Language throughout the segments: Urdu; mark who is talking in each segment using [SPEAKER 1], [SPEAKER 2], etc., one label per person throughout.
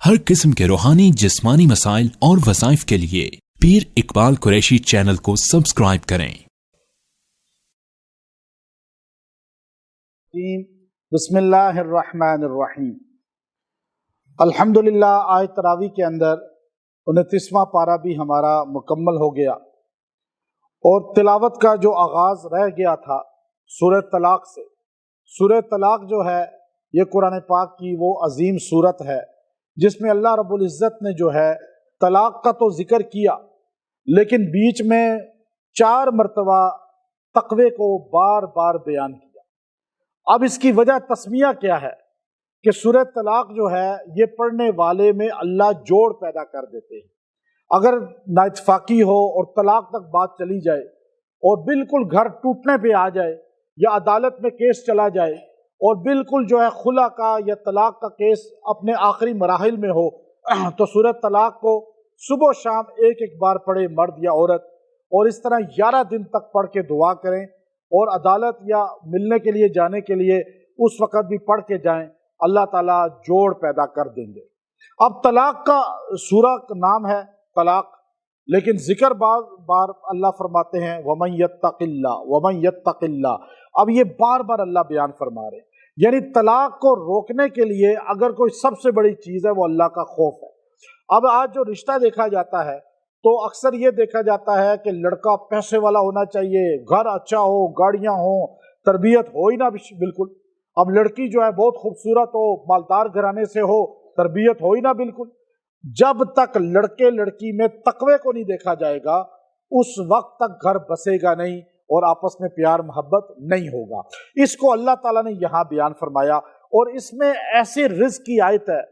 [SPEAKER 1] ہر قسم کے روحانی جسمانی مسائل اور وظائف کے لیے پیر اقبال قریشی چینل کو سبسکرائب کریں۔
[SPEAKER 2] بسم اللہ الرحمن الرحیم۔ الحمدللہ آیت تراویح کے اندر 29واں پارہ بھی ہمارا مکمل ہو گیا، اور تلاوت کا جو آغاز رہ گیا تھا سورہ طلاق سے۔ سورہ طلاق جو ہے یہ قرآن پاک کی وہ عظیم سورت ہے جس میں اللہ رب العزت نے جو ہے طلاق کا تو ذکر کیا، لیکن بیچ میں 4 مرتبہ تقوی کو بار بار بیان کیا۔ اب اس کی وجہ تسمیہ کیا ہے کہ سورہ طلاق جو ہے یہ پڑھنے والے میں اللہ جوڑ پیدا کر دیتے ہیں۔ اگر نااتفاقی ہو اور طلاق تک بات چلی جائے اور بالکل گھر ٹوٹنے پہ آ جائے یا عدالت میں کیس چلا جائے اور بالکل جو ہے خلا کا یا طلاق کا کیس اپنے آخری مراحل میں ہو، تو سورہ طلاق کو صبح و شام ایک بار پڑھے مرد یا عورت، اور اس طرح 11 دن تک پڑھ کے دعا کریں، اور عدالت یا ملنے کے لیے جانے کے لیے اس وقت بھی پڑھ کے جائیں، اللہ تعالیٰ جوڑ پیدا کر دیں گے۔ اب طلاق کا سورہ کا نام ہے طلاق، لیکن ذکر بار بار اللہ فرماتے ہیں وَمَن يَتَّقِ اللَّهَ وَمَن يَتَّقِ اللَّهَ۔ اب یہ بار بار اللہ بیان فرما رہے ہیں، یعنی طلاق کو روکنے کے لیے اگر کوئی سب سے بڑی چیز ہے وہ اللہ کا خوف ہے۔ اب آج جو رشتہ دیکھا جاتا ہے تو اکثر یہ دیکھا جاتا ہے کہ لڑکا پیسے والا ہونا چاہیے، گھر اچھا ہو، گاڑیاں ہوں، تربیت ہو ہی نہ بالکل۔ اب لڑکی جو ہے بہت خوبصورت ہو، مالدار گھرانے سے ہو، تربیت ہو ہی نہ بالکل۔ جب تک لڑکے لڑکی میں تقوی کو نہیں دیکھا جائے گا اس وقت تک گھر بسے گا نہیں اور آپس میں پیار محبت نہیں ہوگا۔ اس کو اللہ تعالیٰ نے یہاں بیان فرمایا، اور اس میں ایسی رزق کی آیت ہے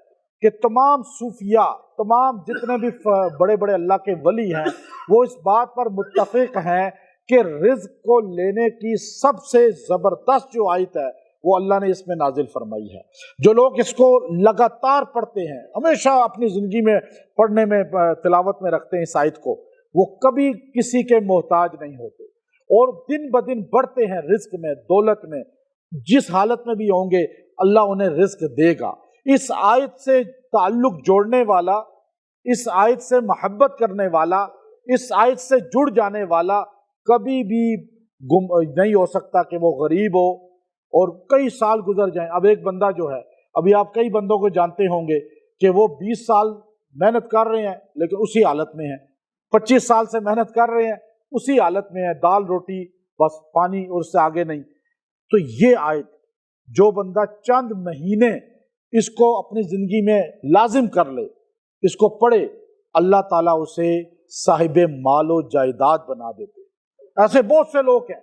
[SPEAKER 2] کہ تمام صوفیاء، تمام جتنے بھی بڑے بڑے اللہ کے ولی ہیں وہ اس بات پر متفق ہیں کہ رزق کو لینے کی سب سے زبردست جو آیت ہے وہ اللہ نے اس میں نازل فرمائی ہے۔ جو لوگ اس کو لگاتار پڑھتے ہیں، ہمیشہ اپنی زندگی میں پڑھنے میں تلاوت میں رکھتے ہیں اس آیت کو، وہ کبھی کسی کے محتاج نہیں ہوتے، اور دن بدن بڑھتے ہیں رزق میں، دولت میں، جس حالت میں بھی ہوں گے اللہ انہیں رزق دے گا۔ اس آیت سے تعلق جوڑنے والا، اس آیت سے محبت کرنے والا، اس آیت سے جڑ جانے والا کبھی بھی نہیں ہو سکتا کہ وہ غریب ہو اور کئی سال گزر جائیں۔ اب ایک بندہ جو ہے، ابھی آپ کئی بندوں کو جانتے ہوں گے کہ وہ 20 سال محنت کر رہے ہیں لیکن اسی حالت میں ہیں، 25 سال سے محنت کر رہے ہیں اسی حالت میں ہے، دال روٹی بس پانی اور اس سے آگے نہیں۔ تو یہ آیت جو بندہ چند مہینے اس کو اپنی زندگی میں لازم کر لے، اس کو پڑھے، اللہ تعالیٰ اسے صاحب مال و جائیداد بنا دیتے۔ ایسے بہت سے لوگ ہیں،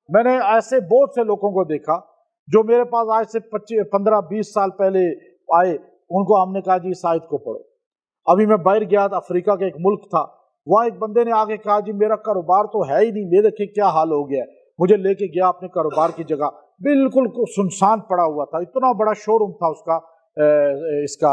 [SPEAKER 2] میں نے ایسے بہت سے لوگوں کو دیکھا جو میرے پاس آج سے 15-20 سال پہلے آئے، ان کو ہم نے کہا جی اس آیت کو پڑھو۔ ابھی میں باہر گیا تھا، افریقہ کا ایک ملک تھا، وہاں ایک بندے نے آگے کہا جی میرا کاروبار تو ہے ہی نہیں، میرے دیکھیں کیا حال ہو گیا ہے۔ مجھے لے کے گیا اپنے کاروبار کی جگہ، بالکل سنسان پڑا ہوا تھا، اتنا بڑا شو روم تھا اس کا، اس کا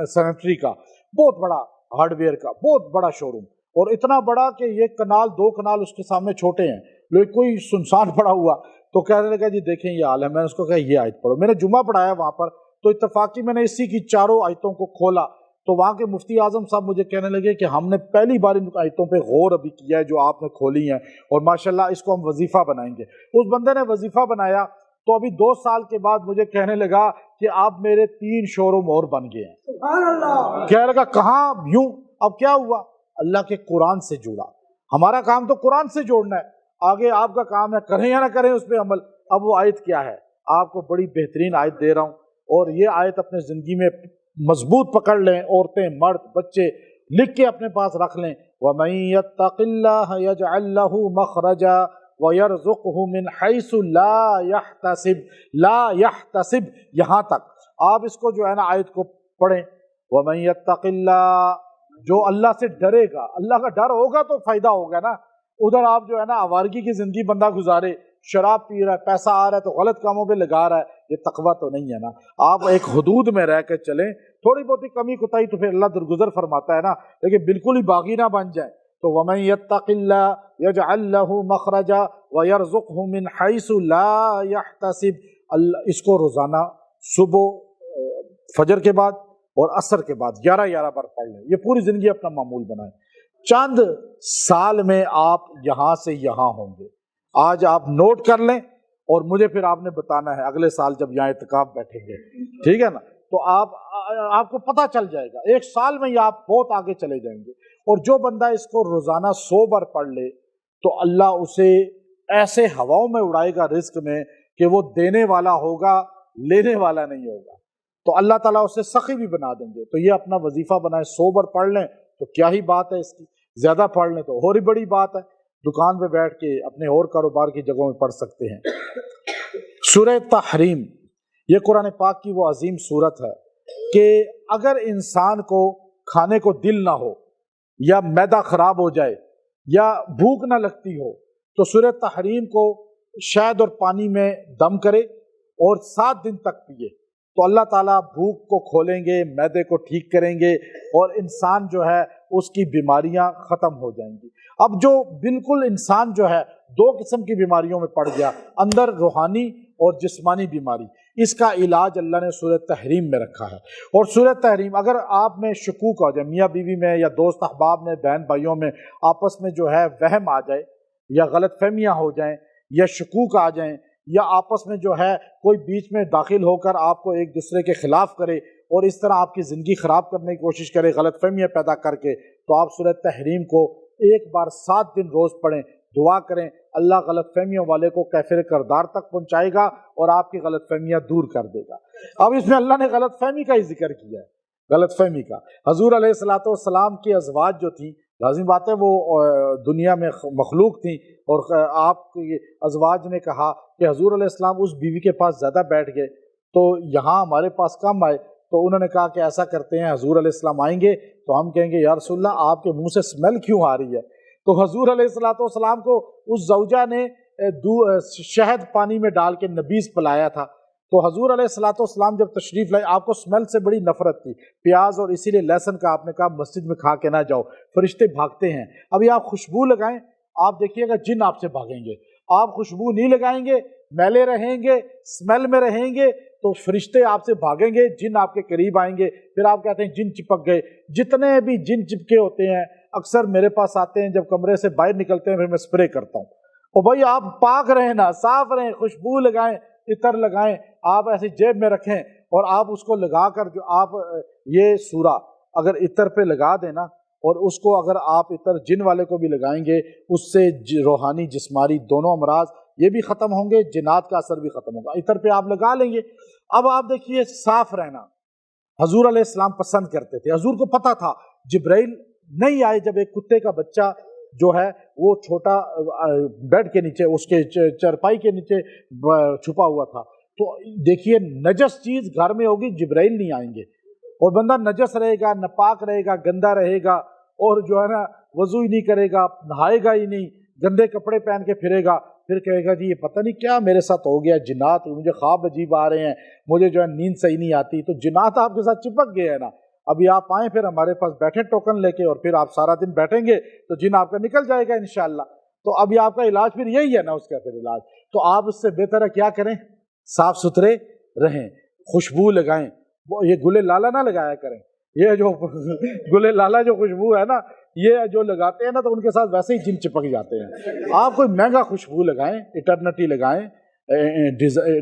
[SPEAKER 2] سینیٹری کا، بہت بڑا ہارڈ ویئر کا بہت بڑا شو روم، اور اتنا بڑا کہ یہ کنال 2 کنال اس کے سامنے چھوٹے ہیں، لیکن کوئی سنسان پڑا ہوا۔ تو کہنے لگا جی دیکھیں یہ حال ہے۔ میں نے اس کو کہا یہ آیت پڑھو۔ میں نے جمعہ پڑھایا وہاں پر، تو اتفاقی میں نے اسی کی 4 آیتوں کو کھولا، تو وہاں کے مفتی اعظم صاحب مجھے کہنے لگے کہ ہم نے پہلی بار ان آیتوں پہ غور ابھی کیا ہے جو آپ نے کھولی ہیں، اور ماشاءاللہ اس کو ہم وظیفہ بنائیں گے۔ اس بندے نے وظیفہ بنایا تو ابھی 2 سال کے بعد مجھے کہنے لگا کہ آپ میرے 3 شو روم اور بن گئے ہیں۔ سبحان اللہ! کہنے لگا کہاں یوں؟ اب کیا ہوا؟ اللہ کے قرآن سے جڑا۔ ہمارا کام تو قرآن سے جوڑنا ہے، آگے آپ کا کام ہے کریں یا نہ کریں اس پہ عمل۔ اب وہ آیت کیا ہے؟ آپ کو بڑی بہترین آیت دے رہا ہوں، اور یہ آیت اپنے زندگی میں مضبوط پکڑ لیں، عورتیں مرد بچے لکھ کے اپنے پاس رکھ لیں۔ وَمَن يَتَّقِ اللَّهَ يَجْعَل لَّهُ مَخْرَجًا وَيَرْزُقْهُ مِنْ حَيْثُ لَا يَحْتَسِبْ، یہاں تک آپ اس کو جو ہے نا آیت کو پڑھیں۔ وَمَن يَتَّقِ اللَّهَ، جو اللہ سے ڈرے گا، اللہ کا ڈر ہوگا تو فائدہ ہوگا نا۔ ادھر آپ جو ہے نا آوارگی کی زندگی بندہ گزارے، شراب پی رہا ہے، پیسہ آ رہا ہے تو غلط کاموں پہ لگا رہا ہے، یہ تقویٰ تو نہیں ہے نا۔ آپ ایک حدود میں رہ کے چلیں، تھوڑی بہت کمی کوتاہی تو پھر اللہ درگزر فرماتا ہے نا، لیکن بالکل ہی باغی نہ بن جائیں۔ تو وَمَن يَتَّقِ اللَّهَ يَجْعَل لَّهُ مَخْرَجًا وَيَرْزُقْهُ مِنْ حَيْثُ لَا يَحْتَسِبْ۔ اس کو روزانہ صبح فجر کے بعد اور عصر کے بعد 11 بار پڑھ لیں، یہ پوری زندگی اپنا معمول بنائیں۔ چند سال میں آپ یہاں سے یہاں ہوں گے۔ آج آپ نوٹ کر لیں اور مجھے پھر آپ نے بتانا ہے اگلے سال جب یہاں اعتکاف بیٹھیں گے، ٹھیک ہے نا؟ تو آپ کو پتہ چل جائے گا، 1 سال میں یہ آپ بہت آگے چلے جائیں گے۔ اور جو بندہ اس کو روزانہ 100 بار پڑھ لے تو اللہ اسے ایسے ہواؤں میں اڑائے گا رزق میں کہ وہ دینے والا ہوگا، لینے والا نہیں ہوگا۔ تو اللہ تعالیٰ اسے سخی بھی بنا دیں گے۔ تو یہ اپنا وظیفہ بنائیں، 100 بار پڑھ لیں تو کیا ہی بات ہے اس کی، زیادہ پڑھ لیں تو اور ہی بڑی بات ہے، دکان پہ بیٹھ کے اپنے اور کاروبار کی جگہوں میں پڑھ سکتے ہیں۔ سورہ تحریم، یہ قرآن پاک کی وہ عظیم سورت ہے کہ اگر انسان کو کھانے کو دل نہ ہو یا معدہ خراب ہو جائے یا بھوک نہ لگتی ہو تو سورہ تحریم کو شہد اور پانی میں دم کرے اور 7 دن تک پیے تو اللہ تعالیٰ بھوک کو کھولیں گے، معدے کو ٹھیک کریں گے اور انسان جو ہے اس کی بیماریاں ختم ہو جائیں گی۔ اب جو بالکل انسان جو ہے 2 قسم کی بیماریوں میں پڑ گیا، اندر روحانی اور جسمانی بیماری، اس کا علاج اللہ نے سورہ تحریم میں رکھا ہے۔ اور سورہ تحریم اگر آپ میں شکوک ہو جائے، میاں بیوی میں یا دوست احباب میں، بہن بھائیوں میں آپس میں جو ہے وہم آ جائے یا غلط فہمیاں ہو جائیں یا شکوک آ جائیں یا آپس میں جو ہے کوئی بیچ میں داخل ہو کر آپ کو ایک دوسرے کے خلاف کرے اور اس طرح آپ کی زندگی خراب کرنے کی کوشش کرے غلط فہمیاں پیدا کر کے، تو آپ سورہ تحریم کو ایک بار 7 دن روز پڑھیں، دعا کریں، اللہ غلط فہمیوں والے کو کیفر کردار تک پہنچائے گا اور آپ کی غلط فہمیاں دور کر دے گا۔ اب اس میں اللہ نے غلط فہمی کا ہی ذکر کیا ہے، غلط فہمی کا۔ حضور علیہ الصلوۃ والسلام کی ازواج جو تھیں، لازم بات ہے وہ دنیا میں مخلوق تھیں، اور آپ کی ازواج نے کہا کہ حضور علیہ السلام اس بیوی کے پاس زیادہ بیٹھ گئے تو یہاں ہمارے پاس کم آئے، تو انہوں نے کہا کہ ایسا کرتے ہیں حضور علیہ السلام آئیں گے تو ہم کہیں گے یا رسول اللہ آپ کے منہ سے اسمیل کیوں آ رہی ہے؟ تو حضور علیہ الصلوۃ والسلام کو اس زوجہ نے شہد پانی میں ڈال کے نبیذ پلایا تھا، تو حضور علیہ الصلوۃ والسلام جب تشریف لائے آپ کو اسمیل سے بڑی نفرت تھی، پیاز اور اسی لیے لہسن کا آپ نے کہا مسجد میں کھا کے نہ جاؤ، فرشتے بھاگتے ہیں۔ ابھی آپ خوشبو لگائیں، آپ دیکھیے گا جن آپ سے بھاگیں گے۔ آپ خوشبو نہیں لگائیں گے، میلے رہیں گے، اسمیل میں رہیں گے تو فرشتے آپ سے بھاگیں گے، جن آپ کے قریب آئیں گے۔ پھر آپ کہتے ہیں جن چپک گئے۔ جتنے بھی جن چپکے ہوتے ہیں اکثر میرے پاس آتے ہیں، جب کمرے سے باہر نکلتے ہیں پھر میں اسپرے کرتا ہوں۔ اور بھائی آپ پاک رہیں نا، صاف رہیں، خوشبو لگائیں، عطر لگائیں، آپ ایسی جیب میں رکھیں اور آپ اس کو لگا کر جو آپ یہ سورہ اگر عطر پہ لگا دینا اور اس کو اگر آپ عطر جن والے کو بھی لگائیں گے، اس سے روحانی جسمانی دونوں امراض یہ بھی ختم ہوں گے، جنات کا اثر بھی ختم ہوگا۔ عطر پہ آپ لگا لیں گے۔ اب آپ دیکھیے صاف رہنا حضور علیہ السلام پسند کرتے تھے۔ حضور کو پتہ تھا جبرائیل نہیں آئے جب ایک کتے کا بچہ جو ہے وہ چھوٹا بیڈ کے نیچے اس کے چرپائی کے نیچے چھپا ہوا تھا، تو دیکھیے نجس چیز گھر میں ہوگی جبرائیل نہیں آئیں گے، اور بندہ نجس رہے گا، ناپاک رہے گا، گندا رہے گا اور جو ہے نا وضو ہی نہیں کرے گا، نہائے گا ہی نہیں، گندے کپڑے پہن کے پھرے گا، پھر کہے گا جی یہ پتہ نہیں کیا میرے ساتھ ہو گیا، جنات مجھے خواب عجیب آ رہے ہیں، مجھے جو ہے نیند صحیح نہیں آتی، تو جنات آپ کے ساتھ چپک گئے ہیں نا۔ ابھی آپ آئیں پھر ہمارے پاس بیٹھے ٹوکن لے کے، اور پھر آپ سارا دن بیٹھیں گے تو جن آپ کا نکل جائے گا انشاءاللہ۔ تو ابھی آپ کا علاج پھر یہی ہے نا، اس کا پھر علاج تو آپ اس سے بہتر ہے کیا کریں، صاف ستھرے رہیں، خوشبو لگائیں، یہ گلے لالا نہ لگایا کریں، یہ جو گلے لالا جو خوشبو ہے نا یہ جو لگاتے ہیں نا تو ان کے ساتھ ویسے ہی جن چپک جاتے ہیں۔ آپ کوئی مہنگا خوشبو لگائیں، ایٹرنٹی لگائیں،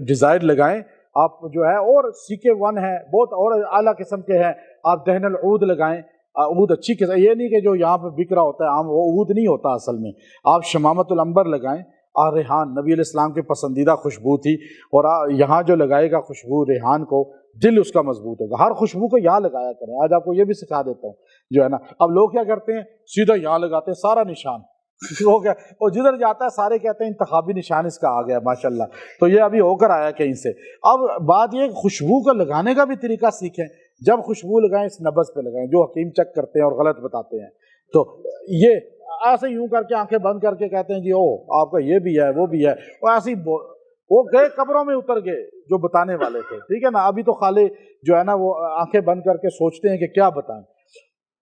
[SPEAKER 2] ڈیزائر لگائیں، آپ جو ہے اور CK1 ہے بہت اور اعلیٰ قسم کے ہیں، آپ دہن العود لگائیں، عود اچھی قسم، یہ نہیں کہ جو یہاں پہ بک رہا ہوتا ہے عام، وہ عود نہیں ہوتا اصل میں۔ آپ شمامت العنبر لگائیں، اور ریحان نبی علیہ السلام کی پسندیدہ خوشبو تھی، اور یہاں جو لگائے گا خوشبو ریحان کو دل اس کا مضبوط ہوگا۔ ہر خوشبو کو یہاں لگایا کریں، آج آپ کو یہ بھی سکھا دیتا ہوں جو ہے نا۔ اب لوگ کیا کرتے ہیں سیدھا یہاں لگاتے ہیں سارا نشان ہو گیا، اور جدھر جاتا ہے سارے کہتے ہیں انتخابی نشان اس کا آ گیا ماشاءاللہ، تو یہ ابھی ہو کر آیا کہیں سے۔ اب بات یہ خوشبو کو لگانے کا بھی طریقہ سیکھیں، جب خوشبو لگائیں اس نبض پہ لگائیں جو حکیم چیک کرتے ہیں اور غلط بتاتے ہیں، تو یہ ایسے یوں کر کے آنکھیں بند کر کے کہتے ہیں جی او آپ کا یہ بھی ہے وہ بھی ہے، اور ایسے وہ گئے قبروں میں اتر گئے جو بتانے والے تھے، ٹھیک ہے نا۔ ابھی تو خالی جو ہے نا وہ آنکھیں بند کر کے سوچتے ہیں کہ کیا بتائیں۔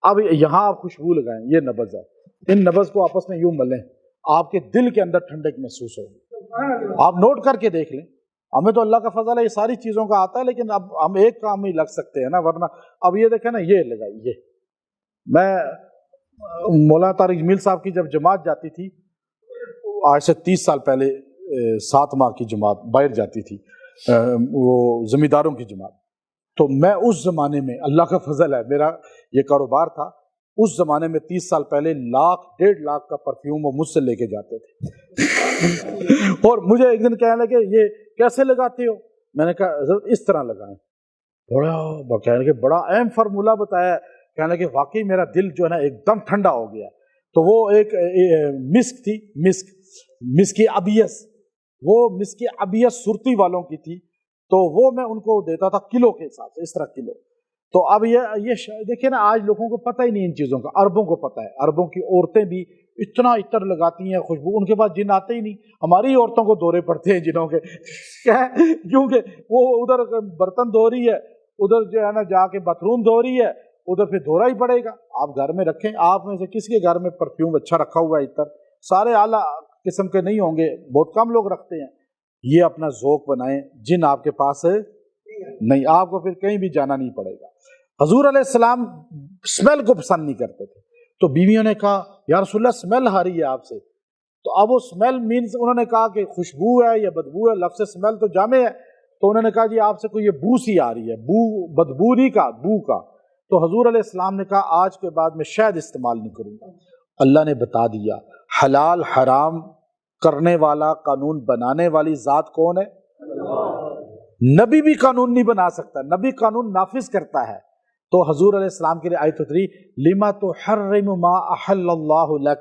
[SPEAKER 2] اب یہاں آپ خوشبو لگائیں، یہ نبض ہے، ان نبض کو آپس میں یوں ملیں، آپ کے دل کے اندر ٹھنڈک محسوس ہوگی۔ آپ نوٹ کر کے دیکھ لیں، ہمیں تو اللہ کا فضل ہے یہ ساری چیزوں کا آتا ہے، لیکن اب ہم ایک کام ہی لگ سکتے ہیں نا، ورنہ اب یہ دیکھیں نا، یہ لگائیے، میں مولانا طارق جمیل صاحب کی جب جماعت جاتی تھی آج سے 30 سال پہلے، 7 ماہ کی جماعت باہر جاتی تھی، وہ زمینداروں کی جماعت، تو میں اس زمانے میں اللہ کا فضل ہے میرا یہ کاروبار تھا، اس زمانے میں 30 سال پہلے 1,00,000-1,50,000 کا پرفیوم وہ مجھ سے لے کے جاتے تھے اور مجھے ایک دن کہنے لگے یہ کیسے لگاتے ہو؟ میں نے کہا حضرت اس طرح لگائیں، کہنے لگے بڑا اہم فارمولہ بتایا، کہنے لگے واقعی میرا دل جو ہے نا ایک دم ٹھنڈا ہو گیا۔ تو وہ ایک مسک تھی، مسک ابیس، وہ مسک ابیس سرتی والوں کی تھی، تو وہ میں ان کو دیتا تھا کلو کے حساب سے، اس طرح کلو۔ تو اب یہ دیکھیں نا، آج لوگوں کو پتہ ہی نہیں ان چیزوں کا، عربوں کو پتہ ہے، عربوں کی عورتیں بھی اتنا عطر لگاتی ہیں، خوشبو، ان کے پاس جن آتے ہی نہیں، ہماری عورتوں کو دورے پڑتے ہیں جنوں کے کیونکہ وہ ادھر برتن دھو رہی ہے، ادھر جو ہے نا جا کے باتھ روم دھو رہی ہے، ادھر پھر دھونا ہی پڑے گا۔ آپ گھر میں رکھیں، آپ میں سے کس کے گھر میں پرفیوم اچھا رکھا ہوا ہے عطر؟ سارے اعلیٰ قسم کے نہیں ہوں گے، بہت کم لوگ رکھتے ہیں۔ یہ اپنا ذوق بنائیں، جن آپ کے پاس نہیں، آپ کو پھر کہیں بھی جانا نہیں پڑے گا۔ حضور علیہ السلام اسمیل کو پسند نہیں کرتے تھے، تو بیویوں نے کہا یا رسول اللہ اسمیل آ رہی ہے آپ سے، تو اب وہ اسمیل مینز انہوں نے کہا کہ خوشبو ہے یا بدبو ہے، لفظ اسمیل تو جامع ہے، تو انہوں نے کہا جی آپ سے کوئی یہ بو سی آ رہی ہے، بو، بدبو نہیں کا، بو کا۔ تو حضور علیہ السلام نے کہا آج کے بعد میں شاید استعمال نہیں کروں گا۔ اللہ نے بتا دیا، حلال حرام کرنے والا، قانون بنانے والی ذات کون ہے؟ نبی بھی قانون نہیں بنا سکتا، نبی قانون نافذ کرتا ہے۔ تو حضور علیہ السلام کے لیے آیت اتری، لما تحرم ما احل اللہ لک،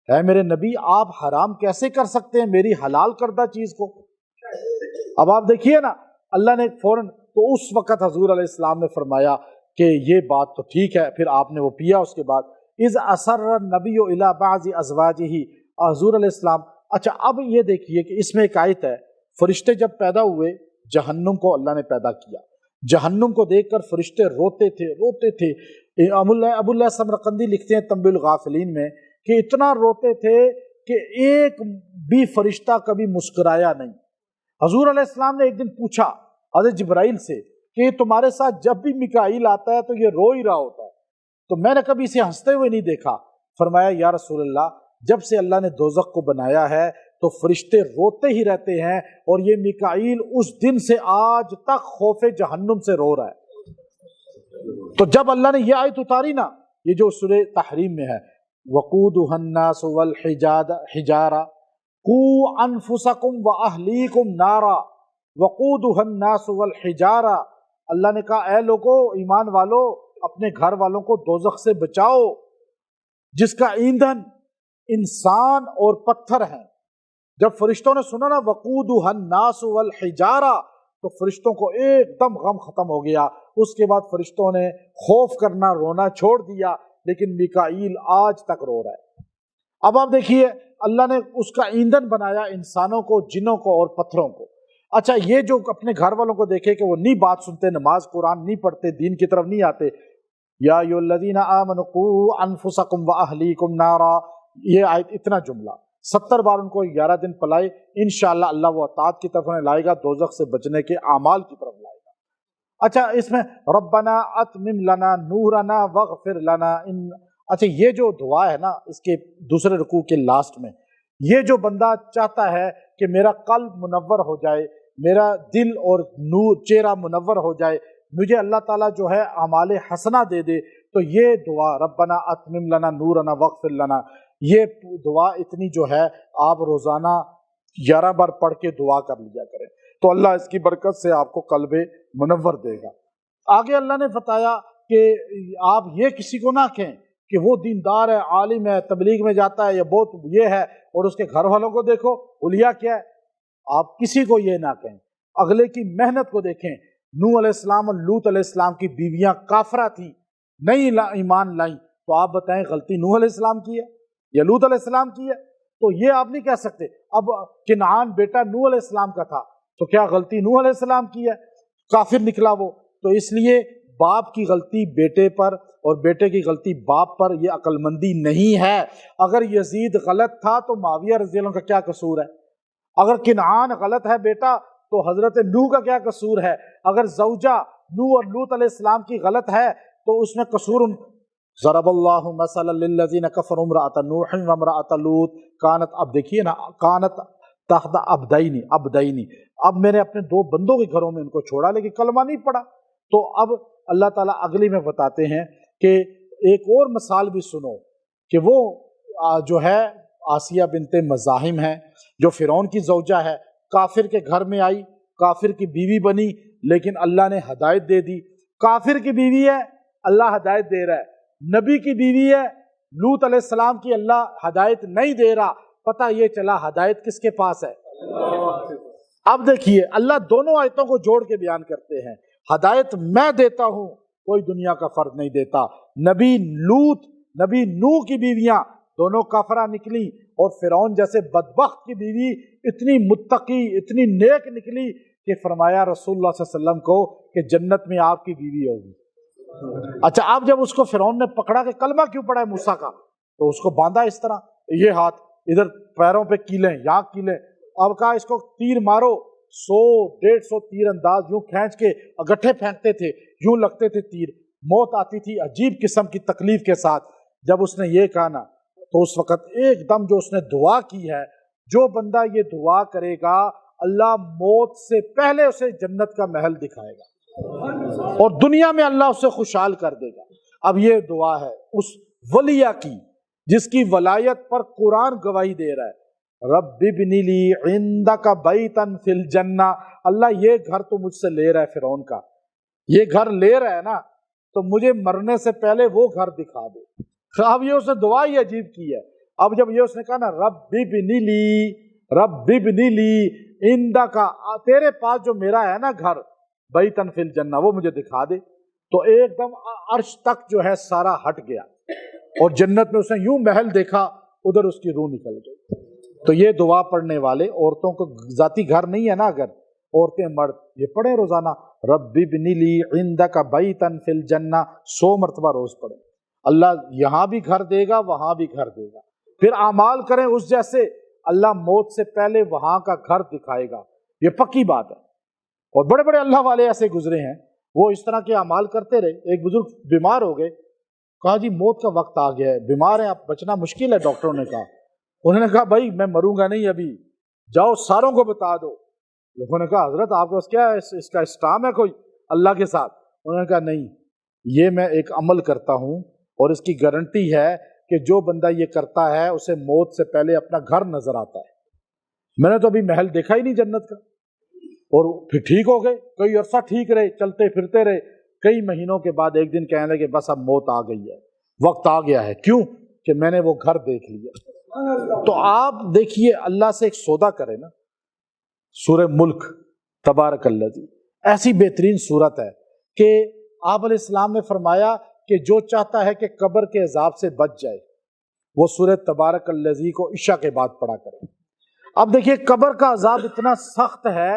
[SPEAKER 2] اے میرے نبی آپ حرام کیسے کر سکتے ہیں میری حلال کردہ چیز کو؟ اب آپ دیکھیے نا، اللہ نے فوراً، تو اس وقت حضور علیہ السلام نے فرمایا کہ یہ بات تو ٹھیک ہے، پھر آپ نے وہ پیا۔ اس کے بعد اذ اسر النبی الی بعض ازواجہ، حضور علیہ السلام، اچھا اب یہ دیکھیے کہ اس میں ایک آیت ہے، فرشتے جب پیدا ہوئے، جہنم کو اللہ نے پیدا کیا، جہنم کو دیکھ کر فرشتے روتے تھے۔ ابو اللہ سمرقندی لکھتے ہیں تنبیہ الغافلین میں کہ اتنا روتے تھے کہ ایک بھی فرشتہ کبھی مسکرایا نہیں۔ حضور علیہ السلام نے ایک دن پوچھا حضرت جبرائیل سے کہ تمہارے ساتھ جب بھی میکائیل آتا ہے تو یہ رو ہی رہا ہوتا ہے، تو میں نے کبھی اسے ہنستے ہوئے نہیں دیکھا۔ فرمایا یا رسول اللہ جب سے اللہ نے دوزخ کو بنایا ہے تو فرشتے روتے ہی رہتے ہیں، اور یہ میکائیل اس دن سے آج تک خوف جہنم سے رو رہا ہے۔ تو جب اللہ نے یہ آیت اتاری نا، یہ جو سورہ تحریم میں ہے، وقودها الناس والحجارہ قوا انفسکم واہلیکم نارا، وقودها الناس والحجارہ، اللہ نے کہا اے لوگو، ایمان والو، اپنے گھر والوں کو دوزخ سے بچاؤ جس کا ایندھن انسان اور پتھر ہیں۔ جب فرشتوں نے سنا نا وقودها الناس والحجارہ، تو فرشتوں کو ایک دم غم ختم ہو گیا۔ اس کے بعد فرشتوں نے خوف کرنا، رونا چھوڑ دیا، لیکن میکائیل آج تک رو رہا ہے۔ اب آپ دیکھیے اللہ نے اس کا ایندھن بنایا انسانوں کو، جنوں کو اور پتھروں کو۔ اچھا یہ جو اپنے گھر والوں کو دیکھے کہ وہ نہیں بات سنتے، نماز قرآن نہیں پڑھتے، دین کی طرف نہیں آتے، یا ایھا الذین آمنوا قوا انفسکم واہلیکم نارا، یہ آیت اتنا جملہ 70 بار ان کو 11 دن پلائے، انشاءاللہ اللہ وہ اطاعت کی طرف انہیں لائے گا، دوزخ سے بچنے کے اعمال کی طرف لائے گا۔ اچھا اس میں ربنا اتمم لنا نورنا واغفر لنا اچھا یہ جو دعا ہے نا، اس کے دوسرے رکوع کے لاسٹ میں، یہ جو بندہ چاہتا ہے کہ میرا قلب منور ہو جائے، میرا دل اور نور چہرہ منور ہو جائے، مجھے اللہ تعالیٰ جو ہے اعمال حسنہ دے دے، تو یہ دعا ربنا اتمم لنا نورنا واغفر لنا، یہ دعا اتنی جو ہے آپ روزانہ 11 بار پڑھ کے دعا کر لیا کریں، تو اللہ اس کی برکت سے آپ کو قلب منور دے گا۔ آگے اللہ نے بتایا کہ آپ یہ کسی کو نہ کہیں کہ وہ دیندار ہے، عالم ہے، تبلیغ میں جاتا ہے، یا بہت یہ ہے، اور اس کے گھر والوں کو دیکھو حلیہ کیا ہے۔ آپ کسی کو یہ نہ کہیں، اگلے کی محنت کو دیکھیں۔ نوح علیہ السلام اور لوط علیہ السلام کی بیویاں کافرہ تھیں، نہیں ایمان لائیں، تو آپ بتائیں غلطی نوح علیہ السلام کی ہے یا لوط علیہ السلام کی ہے؟ تو یہ آپ نہیں کہہ سکتے۔ اب کنعان بیٹا نوح علیہ السلام کا تھا، تو کیا غلطی نوح علیہ السلام کی ہے؟ کافر نکلا وہ، تو اس لیے باپ کی غلطی بیٹے پر اور بیٹے کی غلطی باپ پر یہ عقل مندی نہیں ہے۔ اگر یزید غلط تھا تو معاویہ رضی اللہ عنہ کا کیا قصور ہے؟ اگر کنعان غلط ہے بیٹا تو حضرت نوح کا کیا قصور ہے؟ اگر زوجہ نوح اور لوط علیہ السلام کی غلط ہے تو اس میں قصور ضرب اللہ مثلا للذین کفروا امرأۃ نوح وامرأۃ لوط کانت، اب دیکھیے نا، کانت تحت عبدین، اب میں نے اپنے دو بندوں کے گھروں میں ان کو چھوڑا لیکن کلمہ نہیں پڑا۔ تو اب اللہ تعالیٰ اگلی میں بتاتے ہیں کہ ایک اور مثال بھی سنو کہ وہ جو ہے آسیہ بنت مزاحم ہے جو فرعون کی زوجہ ہے، کافر کے گھر میں آئی، کافر کی بیوی بنی، لیکن اللہ نے ہدایت دے دی۔ کافر کی بیوی ہے، اللہ ہدایت دے رہا ہے۔ نبی کی بیوی ہے، لوط علیہ السلام کی اللہ ہدایت نہیں دے رہا۔ پتہ یہ چلا ہدایت کس کے پاس ہے؟ اب دیکھیے اللہ دونوں آیتوں کو جوڑ کے بیان کرتے ہیں۔ ہدایت میں دیتا ہوں، کوئی دنیا کا فرد نہیں دیتا۔ نبی لوط، نبی نوح کی بیویاں دونوں کافرہ نکلی، اور فرعون جیسے بدبخت کی بیوی اتنی متقی، اتنی نیک نکلی کہ فرمایا رسول اللہ صلی اللہ علیہ وسلم کو کہ جنت میں آپ کی بیوی ہوگی۔ اچھا، اب جب اس کو فرعون نے پکڑا کہ کلمہ کیوں پڑا ہے موسیٰ کا، تو اس کو باندھا اس طرح، یہ ہاتھ ادھر پیروں پہ کیلیں، یہاں کیلیں، اب کہا اس کو تیر مارو۔ 100-150 تیر انداز یوں کھینچ کے گٹھے پھینکتے تھے، یوں لگتے تھے تیر، موت آتی تھی عجیب قسم کی تکلیف کے ساتھ۔ جب اس نے یہ کہا نا تو اس وقت ایک دم جو اس نے دعا کی ہے، جو بندہ یہ دعا کرے گا اللہ موت سے پہلے اسے جنت کا محل دکھائے گا اور دنیا میں اللہ اسے خوشحال کر دے گا۔ اب یہ دعا ہے اس ولیہ کی جس کی ولایت پر قرآن گواہی دے رہا ہے، رب ابن لی عندک بیتا فی الجنہ۔ اللہ یہ گھر تو مجھ سے لے رہا ہے، فرعون کا یہ گھر لے رہا ہے نا، تو مجھے مرنے سے پہلے وہ گھر دکھا دے۔ اب یہ اس نے دعا ہی عجیب کی ہے۔ اب جب یہ اس نے کہا نا رب ابن لی عندک، تیرے پاس جو میرا ہے نا گھر بیتا فی الجنہ، وہ مجھے دکھا دے، تو ایک دم عرش تک جو ہے سارا ہٹ گیا اور جنت میں اس نے یوں محل دیکھا، ادھر اس کی روح نکل گئی۔ تو یہ دعا پڑھنے والے عورتوں کو ذاتی گھر نہیں ہے نا، اگر عورتیں مرد یہ پڑھیں روزانہ رب ابن لی عندک بیتا فی الجنہ 100 مرتبہ روز پڑھیں، اللہ یہاں بھی گھر دے گا، وہاں بھی گھر دے گا۔ پھر اعمال کریں اس جیسے، اللہ موت سے پہلے وہاں کا گھر دکھائے گا، یہ پکی بات ہے۔ اور بڑے بڑے اللہ والے ایسے گزرے ہیں، وہ اس طرح کے اعمال کرتے رہے۔ ایک بزرگ بیمار ہو گئے، کہا جی موت کا وقت آ گیا ہے، بیمار ہیں آپ، بچنا مشکل ہے، ڈاکٹروں نے کہا۔ انہوں نے کہا بھائی میں مروں گا نہیں ابھی، جاؤ ساروں کو بتا دو۔ لوگوں نے کہا حضرت آپ کے پاس کیا ہے، اس کا اسٹام ہے کوئی اللہ کے ساتھ؟ انہوں نے کہا نہیں، یہ میں ایک عمل کرتا ہوں اور اس کی گارنٹی ہے کہ جو بندہ یہ کرتا ہے اسے موت سے پہلے اپنا گھر نظر آتا ہے۔ میں نے تو ابھی محل دیکھا ہی نہیں جنت کا، اور پھر ٹھیک ہو گئے، کئی عرصہ ٹھیک رہے، چلتے پھرتے رہے، کئی مہینوں کے بعد ایک دن کہنے لگے بس اب موت آ گئی ہے، وقت آ گیا ہے۔ کیوں؟ کہ میں نے وہ گھر دیکھ لیا۔ تو آپ دیکھیے اللہ سے ایک سودا کرے نا، سورہ ملک تبارک الذی ایسی بہترین صورت ہے کہ آپ علیہ السلام نے فرمایا کہ جو چاہتا ہے کہ قبر کے عذاب سے بچ جائے وہ سورہ تبارک الذی کو عشاء کے بعد پڑھا کرے۔ اب دیکھیے قبر کا عذاب اتنا سخت ہے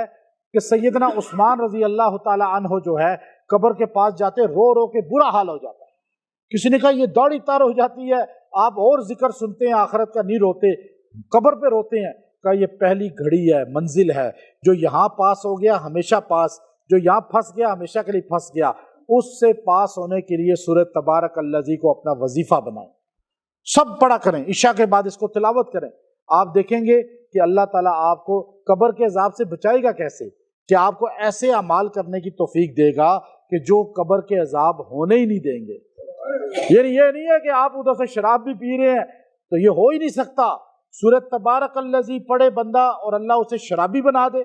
[SPEAKER 2] کہ سیدنا عثمان رضی اللہ تعالی عنہ جو ہے قبر کے پاس جاتے رو رو کے برا حال ہو جاتا ہے۔ کسی نے کہا یہ داڑھی تار ہو جاتی ہے، آپ اور ذکر سنتے ہیں آخرت کا نہیں روتے، قبر پہ روتے ہیں۔ کہا یہ پہلی گھڑی ہے، منزل ہے، جو یہاں پاس ہو گیا ہمیشہ پاس، جو یہاں پھنس گیا ہمیشہ کے لیے پھنس گیا۔ اس سے پاس ہونے کے لیے سورہ تبارک الذی کو اپنا وظیفہ بنائیں، سب پڑھا کریں، عشاء کے بعد اس کو تلاوت کریں۔ آپ دیکھیں گے کہ اللہ تعالیٰ آپ کو قبر کے عذاب سے بچائے گا کیسے، کہ آپ کو ایسے اعمال کرنے کی توفیق دے گا کہ جو قبر کے عذاب ہونے ہی نہیں دیں گے۔ یہ نہیں ہے کہ آپ ادھر سے شراب بھی پی رہے ہیں تو یہ ہو ہی نہیں سکتا۔ سورہ تبارک الذی پڑھے بندہ اور اللہ اسے شرابی بنا دے،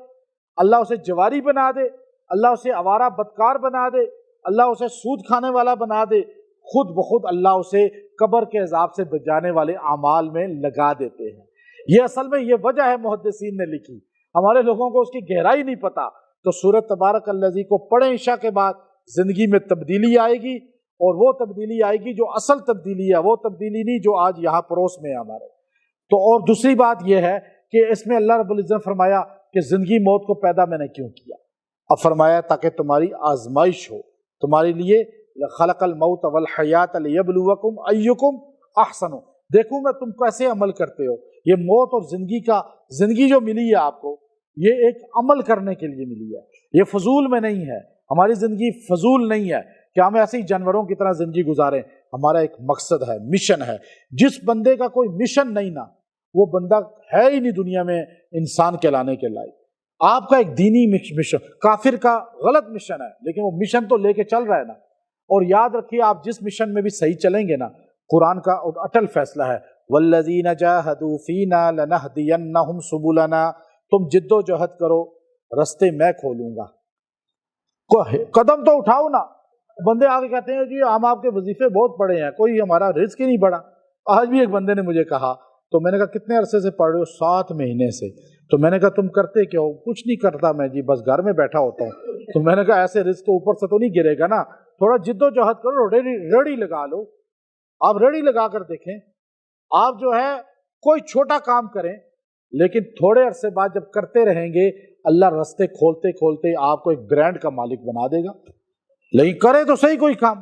[SPEAKER 2] اللہ اسے جواری بنا دے، اللہ اسے آوارہ بدکار بنا دے، اللہ اسے سود کھانے والا بنا دے، خود بخود اللہ اسے قبر کے عذاب سے بچانے والے اعمال میں لگا دیتے ہیں۔ یہ اصل میں یہ وجہ ہے محدثین نے لکھی، ہمارے لوگوں کو اس کی گہرائی نہیں پتا۔ تو سورۃ تبارک الذی کو پڑھیں عشاء کے بعد، زندگی میں تبدیلی آئے گی، اور وہ تبدیلی آئے گی جو اصل تبدیلی ہے، وہ تبدیلی نہیں جو آج یہاں پڑوس میں ہے ہمارے۔ تو اور دوسری بات یہ ہے کہ اس میں اللہ رب العزت نے فرمایا کہ زندگی موت کو پیدا میں نے کیوں کیا؟ اب فرمایا تاکہ تمہاری آزمائش ہو، تمہارے لیے خلق الموت والحیات لیبلوکم ایکم احسن، دیکھوں میں تم کیسے عمل کرتے ہو۔ یہ موت اور زندگی جو ملی ہے آپ کو، یہ ایک عمل کرنے کے لیے ملی ہے، یہ فضول میں نہیں ہے۔ ہماری زندگی فضول نہیں ہے کہ ہم ایسے ہی جانوروں کی طرح زندگی گزاریں۔ ہمارا ایک مقصد ہے، مشن ہے۔ جس بندے کا کوئی مشن نہیں نا، وہ بندہ ہے ہی نہیں دنیا میں انسان کہلانے کے لائق۔ آپ کا ایک دینی مشن، کافر کا غلط مشن ہے لیکن وہ مشن تو لے کے چل رہا ہے نا۔ اور یاد رکھیے، آپ جس مشن میں بھی صحیح چلیں گے نا، قرآن کا اٹل فیصلہ ہے، والذین جاہدوا فینا لنہدینہم سبلنا، تم جد و جہد کرو، رستے میں کھولوں گا۔ قدم تو اٹھاؤ نا۔ بندے آگے کہتے ہیں جی ہم آپ کے وظیفے بہت پڑے ہیں، کوئی ہمارا رزق ہی نہیں بڑھا۔ آج بھی ایک بندے نے مجھے کہا، تو میں نے کہا کتنے عرصے سے پڑھ رہے ہو؟ 7 مہینے سے۔ تو میں نے کہا تم کرتے کیا ہو؟ کچھ نہیں کرتا میں جی، بس گھر میں بیٹھا ہوتا ہوں۔ تو میں نے کہا ایسے رزق تو اوپر سے تو نہیں گرے گا نا، تھوڑا جد و جہد کرو، ریڑھی لگا لو۔ آپ ریڑھی لگا کر دیکھیں، آپ جو ہے کوئی چھوٹا کام کریں لیکن تھوڑے عرصے بعد جب کرتے رہیں گے، اللہ رستے کھولتے کھولتے آپ کو ایک برانڈ کا مالک بنا دے گا۔ لیکن کرے تو صحیح کوئی کام،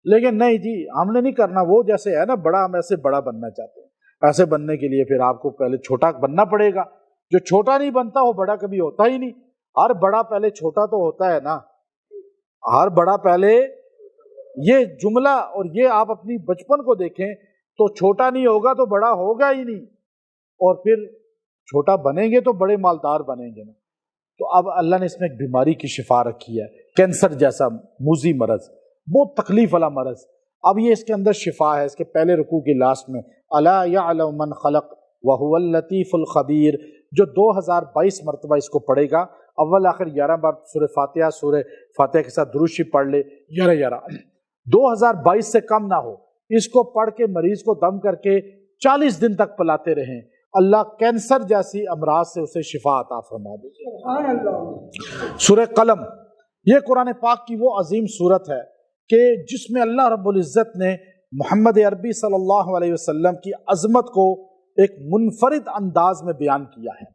[SPEAKER 2] لیکن نہیں جی ہم نے نہیں کرنا، وہ جیسے ہے نا بڑا، ہم ایسے بڑا بننا چاہتے ہیں۔ ایسے بننے کے لیے پھر آپ کو پہلے چھوٹا بننا پڑے گا۔ جو چھوٹا نہیں بنتا وہ بڑا کبھی ہوتا ہی نہیں۔ ہر بڑا پہلے چھوٹا تو ہوتا ہے نا، ہر بڑا پہلے۔ یہ جملہ اور یہ آپ اپنی بچپن کو دیکھیں تو چھوٹا نہیں ہوگا تو بڑا ہوگا ہی نہیں، اور پھر چھوٹا بنیں گے تو بڑے مالدار بنیں گے نا۔ تو اب اللہ نے اس میں ایک بیماری کی شفا رکھی ہے، کینسر جیسا موذی مرض، بہت تکلیف والا مرض۔ اب یہ اس کے اندر شفا ہے۔ اس کے پہلے رکوع کی لاسٹ میں الا یعلم من خلق وهو اللطیف الخبیر، جو 2022 مرتبہ اس کو پڑھے گا، اول آخر 11 بار سورہ فاتحہ کے ساتھ درود شریف پڑھ لے، 11 2022 سے کم نہ ہو۔ اس کو پڑھ کے مریض کو دم کر کے 40 دن تک پلاتے رہیں، اللہ کینسر جیسی امراض سے اسے شفا عطا فرما دے۔ سبحان اللہ۔ سورہ قلم، یہ قرآن پاک کی وہ عظیم صورت ہے کہ جس میں اللہ رب العزت نے محمد عربی صلی اللہ علیہ وسلم کی عظمت کو ایک منفرد انداز میں بیان کیا ہے۔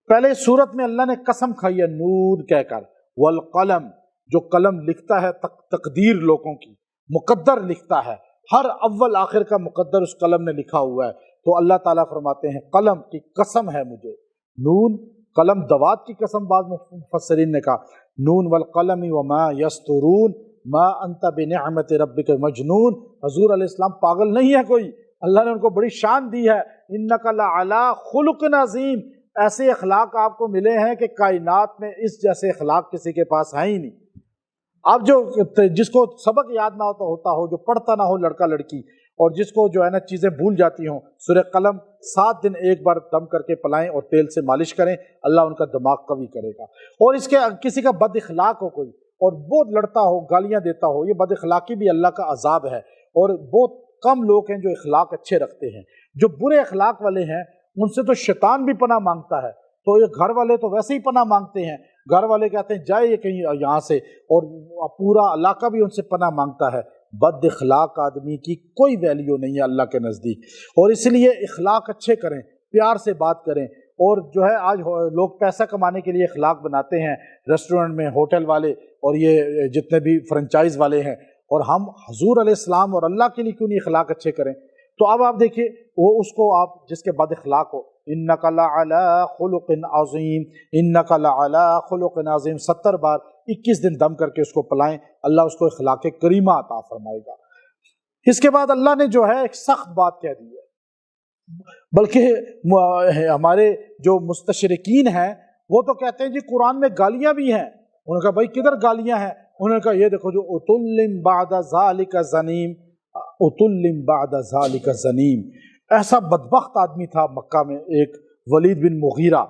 [SPEAKER 2] پہلے سورت میں اللہ نے قسم کھائی ہے نون کہہ کر، والقلم، جو قلم لکھتا ہے تقدیر لوگوں کی، مقدر لکھتا ہے، ہر اول آخر کا مقدر اس قلم نے لکھا ہوا ہے۔ تو اللہ تعالیٰ فرماتے ہیں قلم کی قسم ہے مجھے، نون، قلم دوات کی قسم بعض مفسرین نے کہا، نون والقلم وما یسطرون ما انت بنعمت ربک مجنون۔ حضور علیہ السلام پاگل نہیں ہے کوئی، اللہ نے ان کو بڑی شان دی ہے، انک لعلی خلق عظیم، ایسے اخلاق آپ کو ملے ہیں کہ کائنات میں اس جیسے اخلاق کسی کے پاس ہیں ہی نہیں۔ اب جو جس کو سبق یاد نہ ہوتا ہو، جو پڑھتا نہ ہو لڑکا لڑکی، اور جس کو جو ہے نا چیزیں بھول جاتی ہوں، سورہ قلم 7 دن ایک بار دم کر کے پلائیں اور تیل سے مالش کریں، اللہ ان کا دماغ قوی کرے گا۔ اور اس کے کسی کا بد اخلاق ہو کوئی اور بہت لڑتا ہو، گالیاں دیتا ہو، یہ بد اخلاقی بھی اللہ کا عذاب ہے۔ اور بہت کم لوگ ہیں جو اخلاق اچھے رکھتے ہیں، جو برے اخلاق والے ہیں ان سے تو شیطان بھی پناہ مانگتا ہے، تو یہ گھر والے تو ویسے ہی پناہ مانگتے ہیں، گھر والے کہتے ہیں جائے یہ کہیں یہاں سے، اور پورا علاقہ بھی ان سے پناہ مانگتا ہے۔ بد اخلاق آدمی کی کوئی ویلیو نہیں ہے اللہ کے نزدیک، اور اس لیے اخلاق اچھے کریں، پیار سے بات کریں۔ اور جو ہے آج لوگ پیسہ کمانے کے لیے اخلاق بناتے ہیں، ریسٹورنٹ میں، ہوٹل والے اور یہ جتنے بھی فرنچائز والے ہیں، اور ہم حضور علیہ السلام اور اللہ کے لیے کیوں نہیں اخلاق اچھے کریں؟ تو اب آپ دیکھیے وہ اس کو آپ جس کے بد اخلاق ہو، انک لعلی خلق عظیم، انک لعلی خلق عظیم 70 بار 21 دن دم کر کے اس کو پلائیں، اللہ اس کو اخلاق کریمہ عطا فرمائے گا۔ اس کے بعد اللہ نے جو ہے ایک سخت بات کہہ دی ہے، بلکہ ہمارے جو مستشرقین ہیں وہ تو کہتے ہیں جی قرآن میں گالیاں بھی ہیں۔ انہوں نے کہا بھائی کدھر گالیاں ہیں؟ انہوں نے کہا یہ دیکھو جو اتل بعد ذالک زنیم، اتل بعد ذالک زنیم، ایسا بدبخت آدمی تھا مکہ میں ایک ولید بن مغیرہ،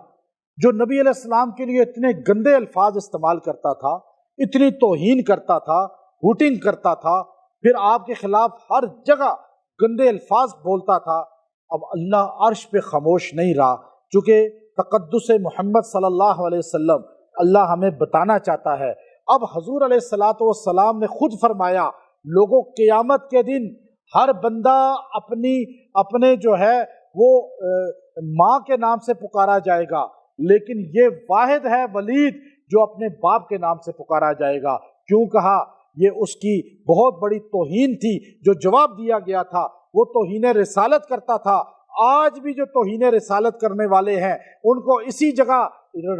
[SPEAKER 2] جو نبی علیہ السلام کے لیے اتنے گندے الفاظ استعمال کرتا تھا، اتنی توہین کرتا تھا، ہوٹنگ کرتا تھا، پھر آپ کے خلاف ہر جگہ گندے الفاظ بولتا تھا۔ اب اللہ عرش پہ خاموش نہیں رہا، چونکہ تقدس محمد صلی اللہ علیہ وسلم اللہ ہمیں بتانا چاہتا ہے۔ اب حضور علیہ السلام نے خود فرمایا لوگوں قیامت کے دن ہر بندہ اپنے جو ہے وہ ماں کے نام سے پکارا جائے گا، لیکن یہ واحد ہے ولید جو اپنے باپ کے نام سے پکارا جائے گا۔ کیوں کہا؟ یہ اس کی بہت بڑی توہین تھی۔ جو جواب دیا گیا تھا وہ توہین رسالت کرتا تھا۔ آج بھی جو توہین رسالت کرنے والے ہیں ان کو اسی جگہ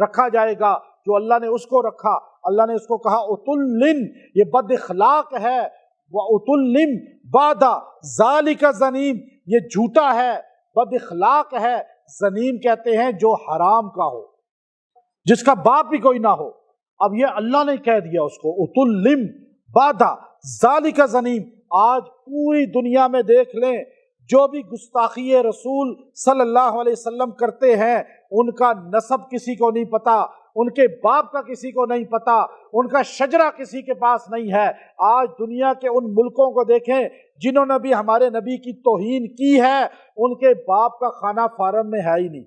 [SPEAKER 2] رکھا جائے گا جو اللہ نے اس کو رکھا۔ اللہ نے اس کو کہا اتلن، یہ بد اخلاق ہے، وَأُتُلِّمْ بَعْدَ ذَلِكَ زنیم، یہ جھوٹا ہے، بد اخلاق ہے۔ زنیم کہتے ہیں جو حرام کا ہو، جس کا باپ بھی کوئی نہ ہو۔ اب یہ اللہ نے کہہ دیا اس کو اتلم بَعْدَ ذَلِكَ زنیم۔ آج پوری دنیا میں دیکھ لیں، جو بھی گستاخی رسول صلی اللہ علیہ وسلم کرتے ہیں، ان کا نسب کسی کو نہیں پتا، ان کے باپ کا کسی کو نہیں پتا، ان کا شجرہ کسی کے پاس نہیں ہے۔ آج دنیا کے ان ملکوں کو دیکھیں جنہوں نے بھی ہمارے نبی کی توہین کی ہے، ان کے باپ کا خانہ فارم میں ہے ہی نہیں۔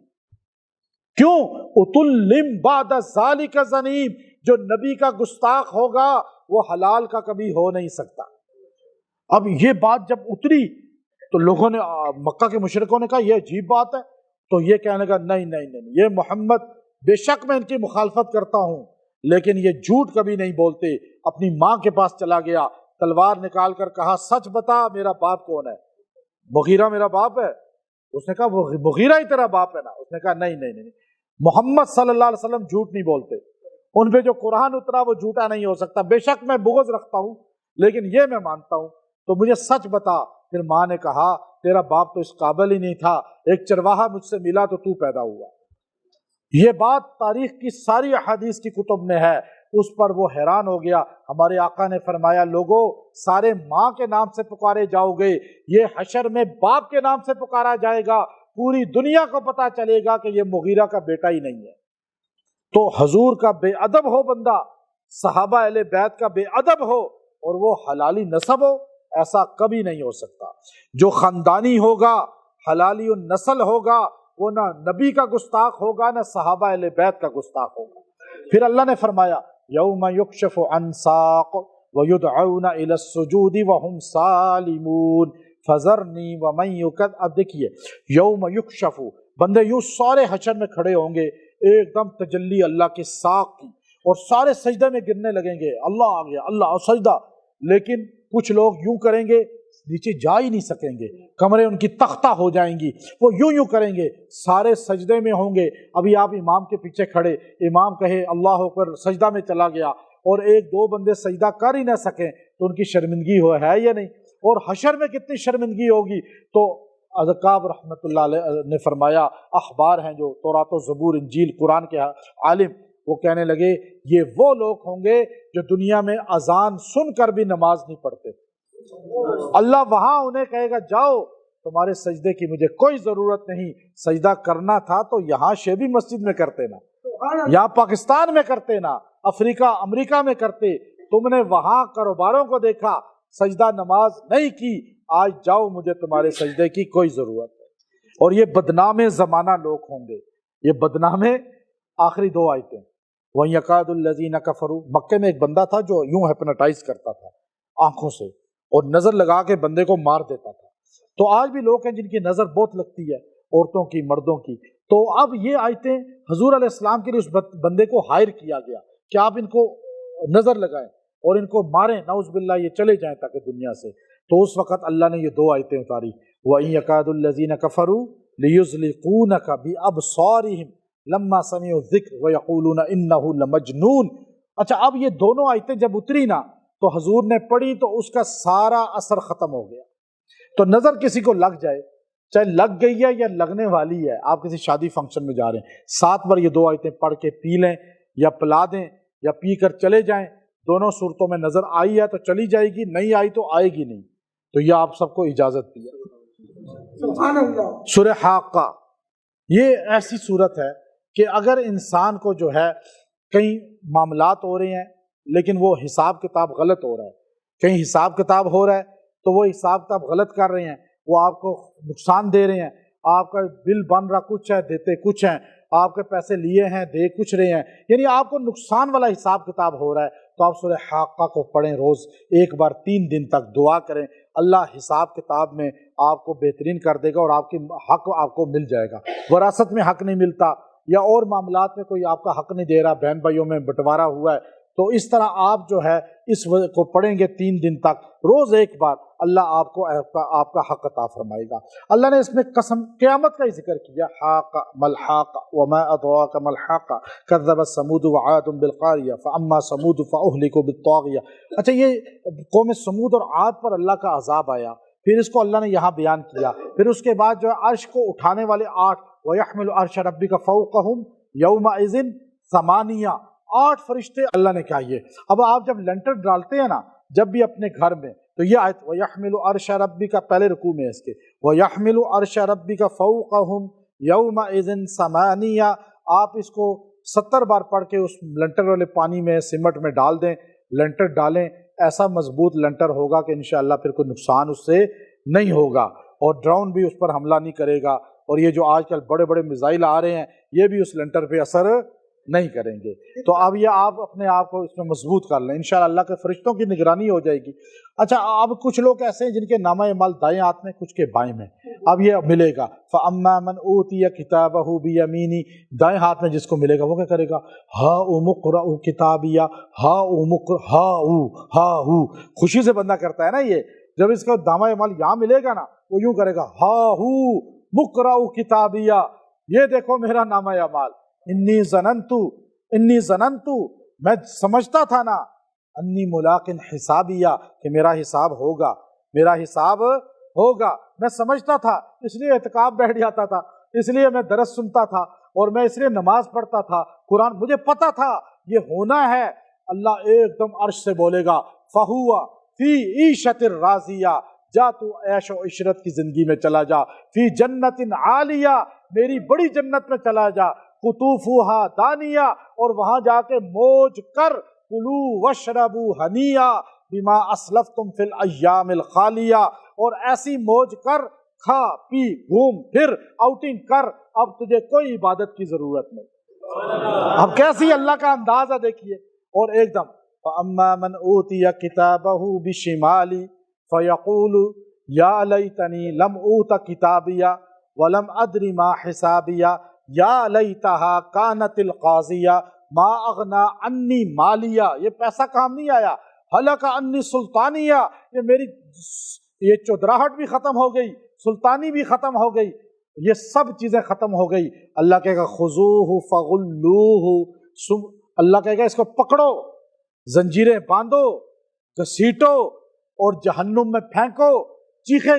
[SPEAKER 2] کیوں؟ اتلم بعد ذالک زنیم، جو نبی کا گستاخ ہوگا وہ حلال کا کبھی ہو نہیں سکتا۔ اب یہ بات جب اتری تو لوگوں نے، مکہ کے مشرکوں نے کہا یہ عجیب بات ہے، تو یہ کہنے لگا نہیں نہیں نہیں، یہ محمد، بے شک میں ان کی مخالفت کرتا ہوں لیکن یہ جھوٹ کبھی نہیں بولتے۔ اپنی ماں کے پاس چلا گیا، تلوار نکال کر کہا سچ بتا میرا باپ کون ہے؟ مغیرہ میرا باپ ہے؟ اس نے کہا مغیرہ ہی تیرا باپ ہے نا؟ اس نے کہا نہیں نہیں نہیں، محمد صلی اللہ علیہ وسلم جھوٹ نہیں بولتے، ان پہ جو قرآن اترا وہ جھوٹا نہیں ہو سکتا۔ بے شک میں بغض رکھتا ہوں لیکن یہ میں مانتا ہوں، تو مجھے سچ بتا۔ پھر ماں نے کہا تیرا باپ تو اس قابل ہی نہیں تھا، ایک چرواہا مجھ سے ملا تو تو پیدا ہوا۔ یہ بات تاریخ کی ساری احادیث کی کتب میں ہے۔ اس پر وہ حیران ہو گیا۔ ہمارے آقا نے فرمایا لوگوں سارے ماں کے نام سے پکارے جاؤ گے، یہ حشر میں باپ کے نام سے پکارا جائے گا، پوری دنیا کو پتا چلے گا کہ یہ مغیرہ کا بیٹا ہی نہیں ہے۔ تو حضور کا بے ادب ہو بندہ، صحابہ اہل بیت کا بے ادب ہو اور وہ حلالی نسب ہو، ایسا کبھی نہیں ہو سکتا۔ جو خاندانی ہوگا، حلالی النسل ہوگا، وہ نہ نبی کا گستاخ ہوگا نہ صحابہ اہل بیت کا گستاخ ہوگا۔ پھر اللہ نے فرمایا یوم یکشف عن ساق ویدعون الی السجود وهم سالمون فذرنی ومن یکذب۔ اب دیکھیے یوم یکشف، بندے یوں سارے حشر میں کھڑے ہوں گے، ایک دم تجلی اللہ کے ساق کی، اور سارے سجدے میں گرنے لگیں گے، اللہ آ گیا، اللہ سجدہ۔ لیکن کچھ لوگ یوں کریں گے نیچے جا ہی نہیں سکیں گے، کمرے ان کی تختہ ہو جائیں گی، وہ یوں یوں کریں گے، سارے سجدے میں ہوں گے۔ ابھی آپ امام کے پیچھے کھڑے، امام کہے اللہ اکبر، سجدہ میں چلا گیا، اور ایک دو بندے سجدہ کر ہی نہ سکیں تو ان کی شرمندگی ہے یا نہیں؟ اور حشر میں کتنی شرمندگی ہوگی۔ تو اذکاب رحمۃ اللہ علیہ نے فرمایا، اخبار ہیں جو تورات و زبور انجیل قرآن کے عالم، وہ کہنے لگے یہ وہ لوگ ہوں گے جو دنیا میں اذان سن کر بھی نماز نہیں پڑھتے۔ اللہ وہاں انہیں کہے گا جاؤ، تمہارے سجدے کی مجھے کوئی ضرورت نہیں، سجدہ کرنا تھا تو یہاں شیبی مسجد میں کرتے نا، یا پاکستان میں کرتے نا، افریقہ امریکہ میں کرتے، تم نے وہاں کاروباروں کو دیکھا، سجدہ نماز نہیں کی، آج جاؤ مجھے تمہارے سجدے کی کوئی ضرورت ہے۔ اور یہ بدنام زمانہ لوگ ہوں گے، یہ بدنام آخری دو آیتیں۔ وَيَكَادُ الَّذِينَ كَفَرُوا، مکے میں ایک بندہ تھا جو یوں ہیپناٹائز کرتا تھا آنکھوں سے، اور نظر لگا کے بندے کو مار دیتا تھا۔ تو آج بھی لوگ ہیں جن کی نظر بہت لگتی ہے، عورتوں کی، مردوں کی۔ تو اب یہ آیتیں حضور علیہ السلام کے لیے اس بندے کو ہائر کیا گیا کہ آپ ان کو نظر لگائیں اور ان کو ماریں، نعوذ باللہ یہ چلے جائیں تاکہ دنیا سے۔ تو اس وقت اللہ نے یہ دو آیتیں اتاری، وَإِن يَكَادُ الَّذِينَ كَفَرُوا لِيُزْلِقُونَكَ بِأَبْصَارِهِمْ لَمَّا سَمِعُوا الذِّكْرَ وَيَقُولُونَ إِنَّهُ لَمَجْنُونٌ۔ اچھا اب یہ دونوں آیتیں جب اتری نا تو حضور نے پڑھی تو اس کا سارا اثر ختم ہو گیا۔ تو نظر کسی کو لگ جائے، چاہے لگ گئی ہے یا لگنے والی ہے، آپ کسی شادی فنکشن میں جا رہے ہیں، 7 بار یہ دو آیتیں پڑھ کے پی لیں یا پلا دیں یا پی کر چلے جائیں، دونوں صورتوں میں نظر آئی ہے تو چلی جائے گی، نہیں آئی تو آئے گی نہیں۔ تو یہ آپ سب کو اجازت دی ہے۔
[SPEAKER 3] سبحان اللہ۔
[SPEAKER 2] سورہ حاقہ یہ ایسی صورت ہے کہ اگر انسان کو جو ہے کئی معاملات ہو رہے ہیں لیکن وہ حساب کتاب غلط ہو رہا ہے، کہیں حساب کتاب ہو رہا ہے تو وہ حساب کتاب غلط کر رہے ہیں، وہ آپ کو نقصان دے رہے ہیں، آپ کا بل بن رہا کچھ ہے، دیتے کچھ ہیں، آپ کے پیسے لیے ہیں، دے کچھ رہے ہیں، یعنی آپ کو نقصان والا حساب کتاب ہو رہا ہے، تو آپ سورہ حاقہ کو پڑھیں، روز ایک بار 3 دن تک دعا کریں، اللہ حساب کتاب میں آپ کو بہترین کر دے گا اور آپ کی حق آپ کو مل جائے گا۔ وراثت میں حق نہیں ملتا یا اور معاملات میں کوئی آپ کا حق نہیں دے رہا، بہن بھائیوں میں بٹوارا ہوا ہے، تو اس طرح آپ جو ہے اس کو پڑھیں گے 3 دن تک روز ایک بار، اللہ آپ کو آپ کا حق عطا فرمائے گا۔ اللہ نے اس میں قسم قیامت کا ہی ذکر کیا، حاق ملحاق وما ادراک ملحاق کذبت ثمود وعاد بالقاریہ فاما ثمود فاہلکوا بالطاغیہ۔ اچھا، یہ قوم سمود اور عاد پر اللہ کا عذاب آیا، پھر اس کو اللہ نے یہاں بیان کیا۔ پھر اس کے بعد جو ہے عرش کو اٹھانے والے 8 وَيَحْمِلُ عَرْشَ رَبِّكَ فَوْقَهُمْ يَوْمَئِذٍ ثَمَانِيَةٌ، 8 فرشتے اللہ نے کہا۔ اب آپ جب لنٹر ڈالتے ہیں نا، جب بھی اپنے گھر میں، تو یہ آیت وَيَحْمِلُ عَرْشَ رَبِّكَ پہلے رکوع میں اس کے وَيَحْمِلُ عَرْشَ رَبِّكَ فَوْقَهُمْ يَوْمَئِذٍ ثَمَانِيَةٌ، آپ اس کو 70 بار پڑھ کے اس لنٹر والے پانی میں سیمٹ میں ڈال دیں، لنٹر ڈالیں، ایسا مضبوط لنٹر ہوگا کہ انشاءاللہ پھر کوئی نقصان اس سے نہیں ہوگا، اور ڈرون بھی اس پر حملہ نہیں کرے گا، اور یہ جو آج کل بڑے بڑے میزائل آ رہے ہیں یہ بھی اس لنٹر پہ اثر نہیں کریں گے۔ تو اب یہ آپ اپنے آپ کو اس میں مضبوط کر لیں، انشاءاللہ اللہ کے فرشتوں کی نگرانی ہو جائے گی۔ اچھا، اب کچھ لوگ ایسے ہیں جن کے نامہ اعمال دائیں ہاتھ میں، کچھ کے بائیں میں، اب یہ ملے گا فَأَمَّا مَنْ أُوتِيَ كِتَابَهُ بِيَمِينِهِ، دائیں ہاتھ میں جس کو ملے گا وہ کیا کرے گا؟ هَاؤُمُ اقْرَءُوا کتابیہ، ہاؤ، خوشی سے بندہ کرتا ہے نا، یہ جب اس کا نامہ اعمال یہاں ملے گا نا، وہ یوں کرے گا ہاؤ مقرؤ کتابیہ، یہ دیکھو میرا نامہ اعمال، انی ظننت، میں سمجھتا تھا نا، انی ملاق حسابیہ، کہ میرا حساب ہوگا، میں سمجھتا تھا، اس لیے اعتکاف بیٹھ جاتا تھا، اس لیے میں درس سنتا تھا، اور میں اس لیے نماز پڑھتا تھا، قرآن، مجھے پتا تھا یہ ہونا ہے۔ اللہ ایک دم عرش سے بولے گا فہو فی عیشۃ راضیہ، جا تو عیش و عشرت کی زندگی میں چلا جا، فی جنت عالیہ، میری بڑی جنت میں چلا جا، قطوفها دانیہ، اور وہاں جا کے موج کر، کلو واشربوا ہنیہ بما اسلفتم فی الایام الخالیہ، اور ایسی موج کر، کھا پی گھوم پھر آؤٹنگ کر، اب تجھے کوئی عبادت کی ضرورت نہیں۔ اب کیسی اللہ کا انداز ہے دیکھیے، اور ایک دم فَأَمَّا مَنْ أُوتِيَ كِتَابَهُ بِشِمَالِهِ فَيَقُولُ يَا لَيْتَنِي لَمْ أُوتَ كِتَابِيَهْ وَلَمْ أَدْرِ مَا حِسَابِيَهْ يَا لَيْتَهَا كَانَتِ الْقَاضِيَةَ مَا أَغْنَىٰ عَنِّي مَالِيَهْ، یہ پیسہ کام نہیں آیا، هَلَكَ عَنِّي سُلْطَانِيَهْ، یہ میری یہ چودراہٹ بھی ختم ہو گئی، سلطانی بھی ختم ہو گئی، یہ سب چیزیں ختم ہو گئی۔ اللہ کہے گا خُذُوهُ فَغُلُّوهُ، اللہ کہے گا اس کو پکڑو، زنجیریں باندھو، گھسیٹو، اور جہنم میں پھینکو، چیخے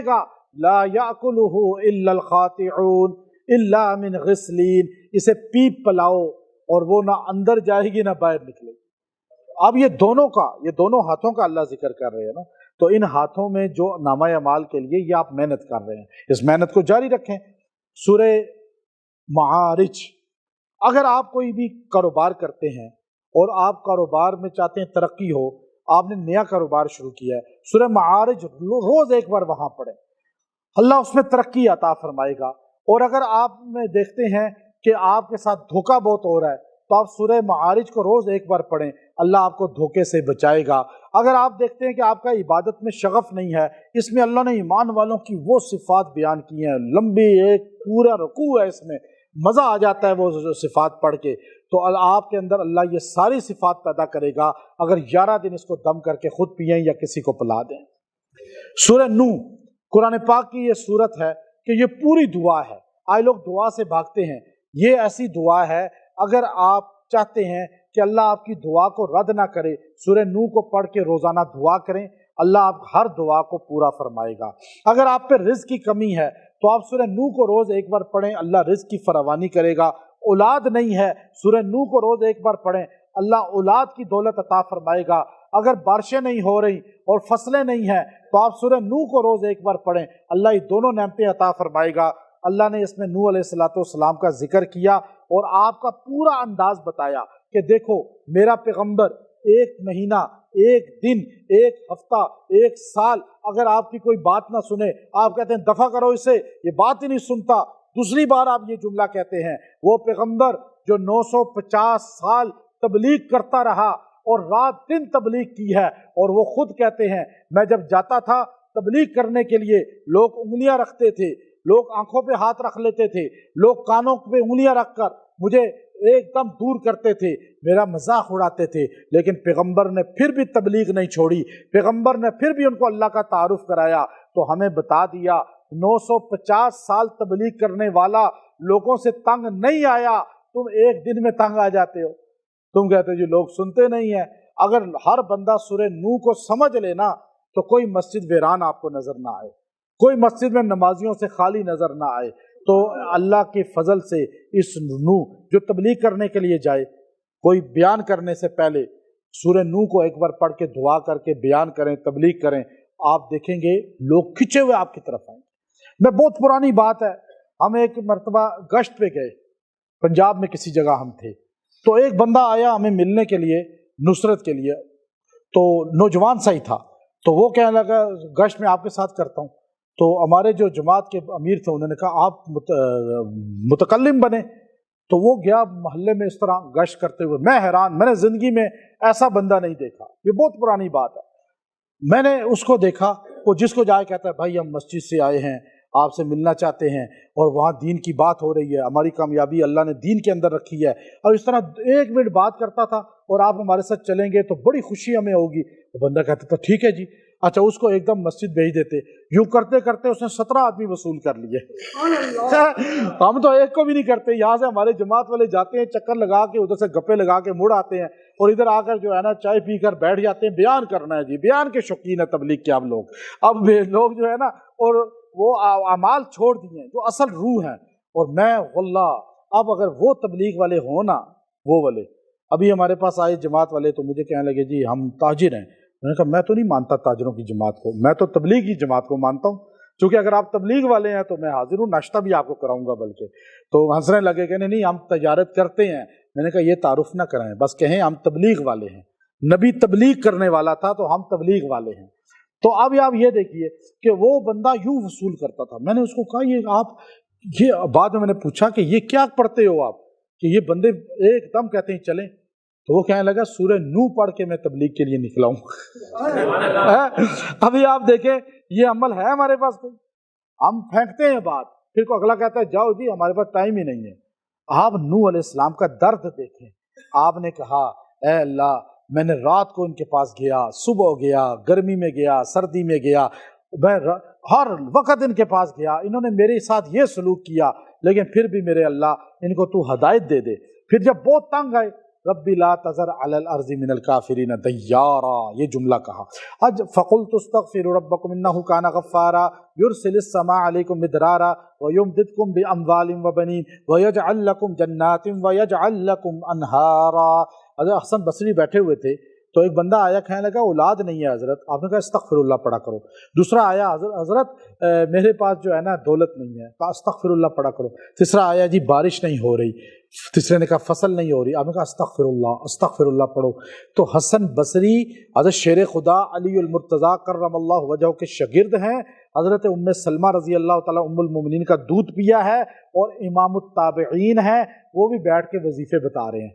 [SPEAKER 2] گا لا یاکلہ الا الخاطئون الا من غسلین، اسے پیپ پلاؤ اور وہ نہ اندر جائے گی نہ باہر نکلے گی۔ اب یہ دونوں ہاتھوں کا اللہ ذکر کر رہے ہیں نا، تو ان ہاتھوں میں جو نامہ اعمال کے لیے یہ آپ محنت کر رہے ہیں، اس محنت کو جاری رکھیں۔ سورہ معارج، اگر آپ کوئی بھی کاروبار کرتے ہیں اور آپ کاروبار میں چاہتے ہیں ترقی ہو، آپ نے نیا کاروبار شروع کیا ہے، سورہ معارج روز ایک بار وہاں پڑھیں، اللہ اس میں ترقی عطا فرمائے گا۔ اور اگر آپ میں دیکھتے ہیں کہ آپ کے ساتھ دھوکہ بہت ہو رہا ہے تو آپ سورہ معارج کو روز ایک بار پڑھیں، اللہ آپ کو دھوکے سے بچائے گا۔ اگر آپ دیکھتے ہیں کہ آپ کا عبادت میں شغف نہیں ہے، اس میں اللہ نے ایمان والوں کی وہ صفات بیان کی ہیں، لمبی ایک پورا رکوع ہے، اس میں مزہ آ جاتا ہے وہ صفات پڑھ کے، تو آپ کے اندر اللہ یہ ساری صفات پیدا کرے گا اگر 11 دن اس کو دم کر کے خود پئیں یا کسی کو پلا دیں۔ سورہ نوح قرآن پاک کی یہ صورت ہے کہ یہ پوری دعا ہے، آئے لوگ دعا سے بھاگتے ہیں، یہ ایسی دعا ہے اگر آپ چاہتے ہیں کہ اللہ آپ کی دعا کو رد نہ کرے، سورہ نوح کو پڑھ کے روزانہ دعا کریں، اللہ آپ ہر دعا کو پورا فرمائے گا۔ اگر آپ پہ رزق کی کمی ہے تو آپ سورہ نوح کو روز ایک بار پڑھیں، اللہ رزق کی فراوانی کرے گا۔ اولاد نہیں ہے، سورہ نوح کو روز ایک بار پڑھیں، اللہ اولاد کی دولت عطا فرمائے گا۔ اگر بارشیں نہیں ہو رہی اور فصلیں نہیں ہیں تو آپ سورہ نوح کو روز ایک بار پڑھیں، اللہ یہ دونوں نعمتیں عطا فرمائے گا۔ اللہ نے اس میں نوح علیہ السلام کا ذکر کیا اور آپ کا پورا انداز بتایا کہ دیکھو میرا پیغمبر 1 مہینہ، 1 دن، 1 ہفتہ، 1 سال اگر آپ کی کوئی بات نہ سنے، آپ کہتے ہیں دفع کرو اسے، یہ بات ہی نہیں سنتا، دوسری بار آپ یہ جملہ کہتے ہیں۔ وہ پیغمبر جو 950 سال تبلیغ کرتا رہا اور رات دن تبلیغ کی ہے، اور وہ خود کہتے ہیں میں جب جاتا تھا تبلیغ کرنے کے لیے، لوگ انگلیاں رکھتے تھے، لوگ آنکھوں پہ ہاتھ رکھ لیتے تھے، لوگ کانوں پہ انگلیاں رکھ کر مجھے ایک دم دور کرتے تھے، میرا مذاق اڑاتے تھے، لیکن پیغمبر نے پھر بھی تبلیغ نہیں چھوڑی، پیغمبر نے پھر بھی ان کو اللہ کا تعارف کرایا، تو ہمیں بتا دیا 950 سال تبلیغ کرنے والا لوگوں سے تنگ نہیں آیا، تم ایک دن میں تنگ آ جاتے ہو۔ تم کہتے جی لوگ سنتے نہیں ہیں۔ اگر ہر بندہ سورہ نوح کو سمجھ لینا تو کوئی مسجد ویران آپ کو نظر نہ آئے، کوئی مسجد میں نمازیوں سے خالی نظر نہ آئے۔ تو اللہ کے فضل سے اس نوح جو تبلیغ کرنے کے لیے جائے، کوئی بیان کرنے سے پہلے سورہ نوح کو ایک بار پڑھ کے دعا کر کے بیان کریں، تبلیغ کریں، آپ دیکھیں گے لوگ کھچے ہوئے آپ کی طرف آئیں۔ میں بہت پرانی بات ہے، ہم ایک مرتبہ گشت پہ گئے، پنجاب میں کسی جگہ ہم تھے، تو ایک بندہ آیا ہمیں ملنے کے لیے، نصرت کے لیے، تو نوجوان سا ہی تھا، تو وہ کہنے لگا گشت میں آپ کے ساتھ کرتا ہوں۔ تو ہمارے جو جماعت کے امیر تھے انہوں نے کہا آپ متکلم بنے، تو وہ گیا محلے میں اس طرح گشت کرتے ہوئے، میں حیران، میں نے زندگی میں ایسا بندہ نہیں دیکھا، یہ بہت پرانی بات ہے۔ میں نے اس کو دیکھا، وہ جس کو جائے کہتا ہے بھائی ہم مسجد سے آئے ہیں، آپ سے ملنا چاہتے ہیں، اور وہاں دین کی بات ہو رہی ہے، ہماری کامیابی اللہ نے دین کے اندر رکھی ہے، اور اس طرح 1 منٹ بات کرتا تھا، اور آپ ہمارے ساتھ چلیں گے تو بڑی خوشی ہمیں ہوگی۔ وہ بندہ کہتا تھا ٹھیک ہے جی، اچھا اس کو ایک دم مسجد بھیج دیتے، یوں کرتے کرتے اس نے 17 آدمی وصول کر لیے۔ ہم تو ایک کو بھی نہیں کرتے، یہاں سے ہمارے جماعت والے جاتے ہیں چکر لگا کے، ادھر سے گپے لگا کے مڑ آتے ہیں، اور ادھر آ کر جو ہے نا چائے پی کر بیٹھ جاتے ہیں، بیان کرنا ہے جی، بیان کے شوقین ہے تبلیغ کے اب لوگ۔ اب لوگ جو ہے نا، اور وہ اعمال چھوڑ دیے جو اصل روح ہیں۔ اور میں واللہ اب اگر وہ تبلیغ والے ہوں نا، وہ والے ابھی ہمارے پاس آئے جماعت والے، تو مجھے کہنے لگے جی ہم تاجر ہیں۔ میں نے کہا میں تو نہیں مانتا تاجروں کی جماعت کو، میں تو تبلیغ کی جماعت کو مانتا ہوں، چونکہ اگر آپ تبلیغ والے ہیں تو میں حاضر ہوں، ناشتہ بھی آپ کو کراؤں گا بلکہ۔ تو ہنسنے لگے کہ نہیں ہم تجارت کرتے ہیں۔ میں نے کہا یہ تعارف نہ کرائیں، بس کہیں ہم تبلیغ والے ہیں، نبی تبلیغ کرنے والا تھا تو ہم تبلیغ والے ہیں۔ تو اب آپ یہ دیکھیے کہ وہ بندہ یوں وصول کرتا تھا۔ میں نے اس کو کہا یہ آپ، یہ بعد میں نے پوچھا کہ یہ کیا پڑھتے ہو آپ، کہ یہ بندے ایک دم کہتے ہیں چلیں، تو وہ کہنے لگا سورہ نوح پڑھ کے میں تبلیغ کے لیے نکلا ہوں۔ ابھی آپ دیکھیں یہ عمل ہے ہمارے پاس کوئی؟ ہم پھینکتے ہیں بات، پھر کو اگلا کہتا ہے جاؤ جی ہمارے پاس ٹائم ہی نہیں ہے۔ آپ نوح علیہ السلام کا درد دیکھیں، آپ نے کہا اے اللہ میں نے رات کو ان کے پاس گیا، صبح گیا، گرمی میں گیا، سردی میں گیا، میں ہر وقت ان کے پاس گیا، انہوں نے میرے ساتھ یہ سلوک کیا، لیکن پھر بھی میرے اللہ ان کو تو ہدایت دے دے۔ پھر جب بہت تنگ آئے، ربی لا تذر علی الارض من الکافرین دیارا، یہ جملہ کہا۔ اج فقلت استغفروا ربکم انہ کان غفارا یرسل السماء علیکم مدرارا ویمددکم باموال وبنین ویجعل لکم جنات ویجعل لکم انہارا۔ حضرت حسن بصری بیٹھے ہوئے تھے، تو ایک بندہ آیا کہنے لگا اولاد نہیں ہے حضرت، آپ نے کہا استغفر اللہ پڑھا کرو۔ دوسرا آیا حضرت میرے پاس جو ہے نا دولت نہیں ہے، کہا استغفر اللہ پڑھا کرو۔ تیسرا آیا جی بارش نہیں ہو رہی، تیسرے نے کہا فصل نہیں ہو رہی، آپ نے کہا استغفر اللہ پڑھو۔ تو حسن بصری حضرت شیر خدا علی المرتضیٰ کرم اللہ وجہہ کے شاگرد ہیں، حضرت ام سلمہ رضی اللہ تعالیٰ ام المومنین کا دودھ پیا ہے، اور امام التابعین ہیں، وہ بھی بیٹھ کے وظیفے بتا رہے ہیں۔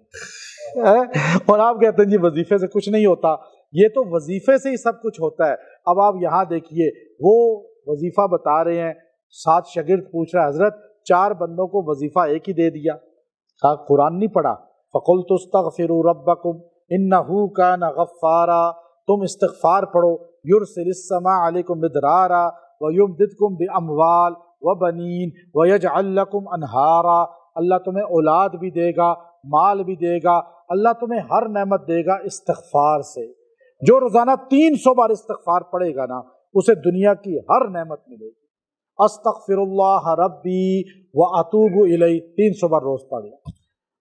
[SPEAKER 2] اور آپ کہتے ہیں جی وظیفے سے کچھ نہیں ہوتا، یہ تو وظیفے سے ہی سب کچھ ہوتا ہے۔ اب آپ یہاں دیکھیے وہ وظیفہ بتا رہے ہیں، 7 شاگرد پوچھ رہا ہے حضرت 4 بندوں کو وظیفہ ایک ہی دے دیا، کہا قرآن نہیں پڑھا، فقلت استغفروا ربکم انہ کان غفارا، تم استغفار پڑھو، یرسل السماء علیکم مدرارا ویمددکم باموال وبنین ویجعل لکم انہارا، اللہ تمہیں اولاد بھی دے گا، مال بھی دے گا، اللہ تمہیں ہر نعمت دے گا استغفار سے۔ جو روزانہ 300 بار استغفار پڑھے گا نا، اسے دنیا کی ہر نعمت ملے گی۔ استغفر اللہ ربی واتوب الیہ 300 بار روز پڑھ لیں،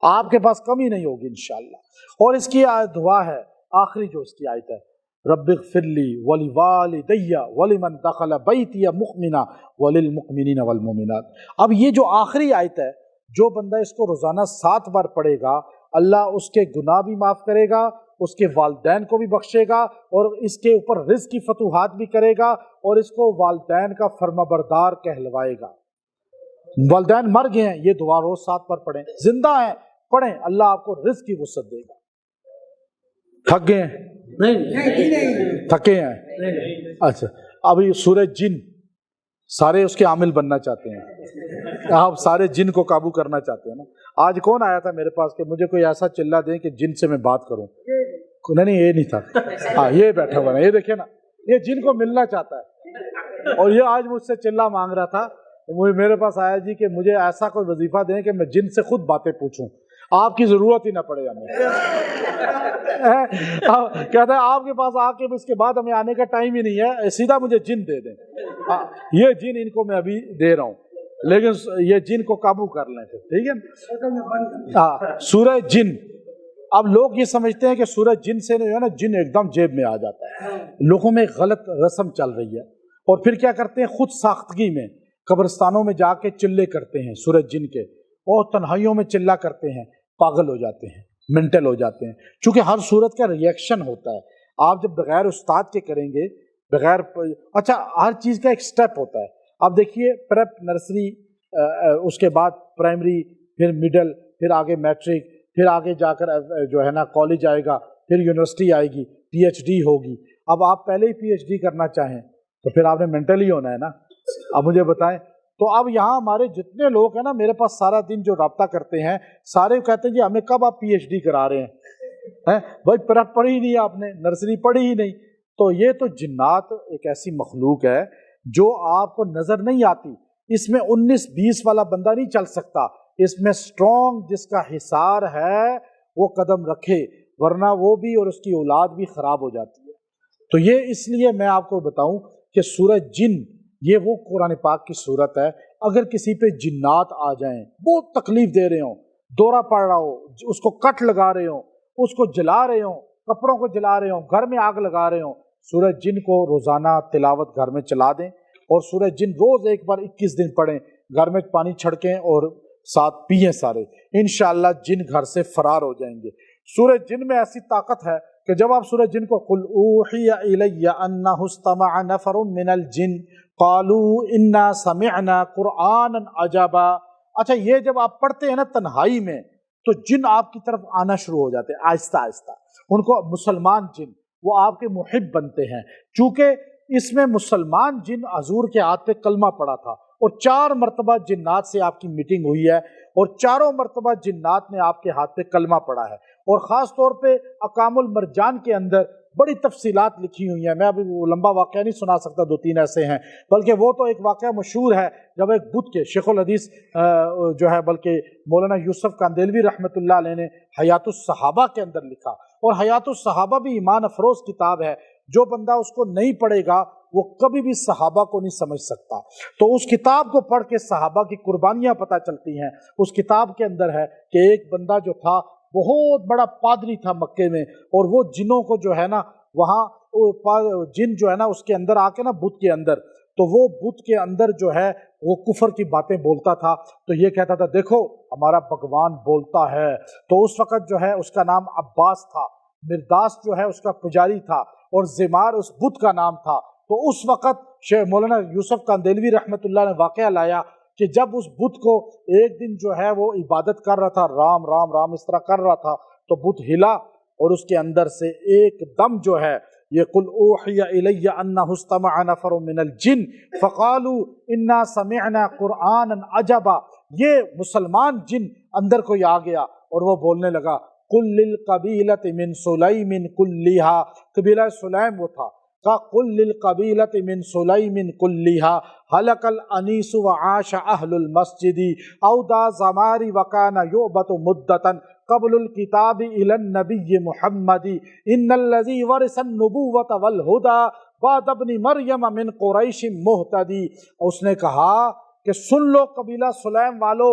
[SPEAKER 2] آپ کے پاس کمی نہیں ہوگی انشاءاللہ۔ اور اس کی دعا ہے آخری جو اس کی آیت ہے، رب اغفر لی ولوالدی ولمن دخل بیتی مؤمنا وللمؤمنین والمؤمنات۔ اب یہ جو آخری آیت ہے، جو بندہ اس کو روزانہ 7 بار پڑھے گا، اللہ اس کے گناہ بھی معاف کرے گا، اس کے والدین کو بھی بخشے گا، اور اس کے اوپر رزق کی فتوحات بھی کرے گا، اور اس کو والدین کا فرمانبردار کہلوائے گا۔ والدین مر گئے ہیں، یہ دعا روز 7 بار پڑھیں، زندہ ہیں پڑھیں، اللہ آپ کو رزق کی وسعت دے گا۔ تھک گئے ہیں؟ نہیں تھکے ہیں؟ اچھا ابھی سورہ جن، سارے اس کے عامل بننا چاہتے ہیں، آپ سارے جن کو قابو کرنا چاہتے ہیں نا، آج کون آیا تھا میرے پاس کہ مجھے کوئی ایسا چلہ دیں کہ جن سے میں بات کروں؟ نہیں یہ نہیں تھا. ہاں یہ بیٹھا ہوا ہے، یہ دیکھیں نا، یہ جن کو ملنا چاہتا ہے اور یہ آج مجھ سے چلہ مانگ رہا تھا. میرے پاس آیا جی کہ مجھے ایسا کوئی وظیفہ دیں کہ میں جن سے خود باتیں پوچھوں، آپ کی ضرورت ہی نہ پڑے ہمیں. کہتا ہے آپ کے پاس آ کے اس کے بعد ہمیں آنے کا ٹائم ہی نہیں ہے، سیدھا مجھے جن دے دیں. یہ جن ان کو میں ابھی دے رہا ہوں، لیکن یہ جن کو قابو کر لیں پھر، ٹھیک ہے. ہاں سورہ جن. اب لوگ یہ سمجھتے ہیں کہ سورہ جن سے جو ہے نا جن ایک دم جیب میں آ جاتا ہے. لوگوں میں غلط رسم چل رہی ہے اور پھر کیا کرتے ہیں، خود ساختگی میں قبرستانوں میں جا کے چلے کرتے ہیں سورہ جن کے، اور تنہائیوں میں چلہ کرتے ہیں. پاگل ہو جاتے ہیں، مینٹل ہو جاتے ہیں، چونکہ ہر صورت کا ریئیکشن ہوتا ہے. آپ جب بغیر استاد کے کریں گے، بغیر اچھا ہر چیز کا ایک سٹیپ ہوتا ہے. آپ دیکھیے پریپ، نرسری، اس کے بعد پرائمری، پھر مڈل، پھر آگے میٹرک، پھر آگے جا کر جو ہے نا کالج آئے گا، پھر یونیورسٹی آئے گی، پی ایچ ڈی ہوگی. اب آپ پہلے ہی پی ایچ ڈی کرنا چاہیں تو پھر آپ نے مینٹل ہی ہونا ہے نا. اب مجھے بتائیں، تو اب یہاں ہمارے جتنے لوگ ہیں نا میرے پاس سارا دن جو رابطہ کرتے ہیں، سارے کہتے ہیں جی ہمیں کب آپ پی ایچ ڈی کرا رہے ہیں؟ بھائی پریپ پڑھی ہی نہیں، آپ نے نرسری پڑھی ہی نہیں. تو یہ تو جنات ایک ایسی مخلوق ہے جو آپ کو نظر نہیں آتی. اس میں 19-20 والا بندہ نہیں چل سکتا. اس میں اسٹرانگ جس کا حصار ہے وہ قدم رکھے، ورنہ وہ بھی اور اس کی اولاد بھی خراب ہو جاتی ہے. تو یہ اس لیے میں آپ کو بتاؤں کہ سورہ جن یہ وہ قرآن پاک کی صورت ہے. اگر کسی پہ جنات آ جائیں، بہت تکلیف دے رہے ہوں، دورہ پڑ رہا ہو، اس کو کٹ لگا رہے ہوں، اس کو جلا رہے ہوں، کپڑوں کو جلا رہے ہوں، گھر میں آگ لگا رہے ہوں، سورہ جن کو روزانہ تلاوت گھر میں چلا دیں، اور سورہ جن روز ایک بار 21 دن پڑھیں، گھر میں پانی چھڑکیں اور ساتھ پئیں سارے، انشاءاللہ جن گھر سے فرار ہو جائیں گے. سورہ جن میں ایسی طاقت ہے کہ جب آپ سورہ جن کو قُلْ أُوحِيَ إِلَيَّ أَنَّهُ اسْتَمَعَ نَفَرٌ مِّنَ الْجِنِّ قَالُوا إِنَّا سَمِعْنَا قُرْآنًا عَجَبًا، اچھا یہ جب آپ پڑھتے ہیں نا تنہائی میں تو جن آپ کی طرف آنا شروع ہو جاتے ہیں آہستہ آہستہ. ان کو مسلمان جن وہ آپ کے محب بنتے ہیں، چونکہ اس میں مسلمان جن حضور کے ہاتھ پہ کلمہ پڑا تھا، اور 4 مرتبہ جنات سے آپ کی میٹنگ ہوئی ہے، اور 4 مرتبہ جنات نے آپ کے ہاتھ پہ کلمہ پڑا ہے. اور خاص طور پہ اقام المرجان کے اندر بڑی تفصیلات لکھی ہوئی ہیں. میں ابھی وہ لمبا واقعہ نہیں سنا سکتا، 2-3 ایسے ہیں، بلکہ وہ تو ایک واقعہ مشہور ہے جب ایک بت کے شیخ الحدیث جو ہے بلکہ مولانا یوسف کاندیلوی رحمۃ اللہ علیہ نے حیات الصحابہ کے اندر لکھا، اور حیات الصحابہ بھی ایمان افروز کتاب ہے. جو بندہ اس کو نہیں پڑھے گا وہ کبھی بھی صحابہ کو نہیں سمجھ سکتا. تو اس کتاب کو پڑھ کے صحابہ کی قربانیاں پتہ چلتی ہیں. اس کتاب کے اندر ہے کہ ایک بندہ جو تھا بہت بڑا پادری تھا مکے میں، اور وہ جنوں کو جو ہے نا وہاں جن جو ہے نا اس کے اندر آ کے نا بت کے اندر، تو وہ بت کے اندر جو ہے وہ کفر کی باتیں بولتا تھا. تو یہ کہتا تھا دیکھو ہمارا بھگوان بولتا ہے. تو اس وقت جو ہے اس کا نام عباس تھا، مرداس جو ہے اس کا پجاری تھا، اور زمار اس بت کا نام تھا. تو اس وقت شیخ مولانا یوسف کاندیلوی رحمۃ اللہ نے واقعہ لایا کہ جب اس بت کو ایک دن جو ہے وہ عبادت کر رہا تھا، رام رام رام اس طرح کر رہا تھا، تو بت ہلا اور اس کے اندر سے ایک دم جو ہے یہ قُلْ أُوحِيَ إِلَيَّ أَنَّهُ اسْتَمَعَ نَفَرٌ مِّنَ الْجِنِّ فَقَالُوا إِنَّا سَمِعْنَا قُرْآنًا عَجَبًا، یہ مسلمان جن اندر کوئی آ گیا اور وہ بولنے لگا قُلْ لِلْقَبِيلَةِ مِنْ سُلَيْمٍ كُلِّهَا، قبیلہ سلیم وہ تھا، کہا قُلْ لِلْقَبِيلَةِ مِنْ سُلَيْمٍ كُلِّهَا هَلَكَ الْأَنِيسُ وَعَاشَ أَهْلُ الْمَسْجِدِ أَوْدَى زَمَارِ وَكَانَ يُعْبَتُ مُدَّةً قبل الكتاب الى النبی محمد ان الذی ورث النبوۃ والہدى بعد ابن مریم من قریش مہتدی. اس نے کہا کہ سن لو قبیلہ سلیم والو،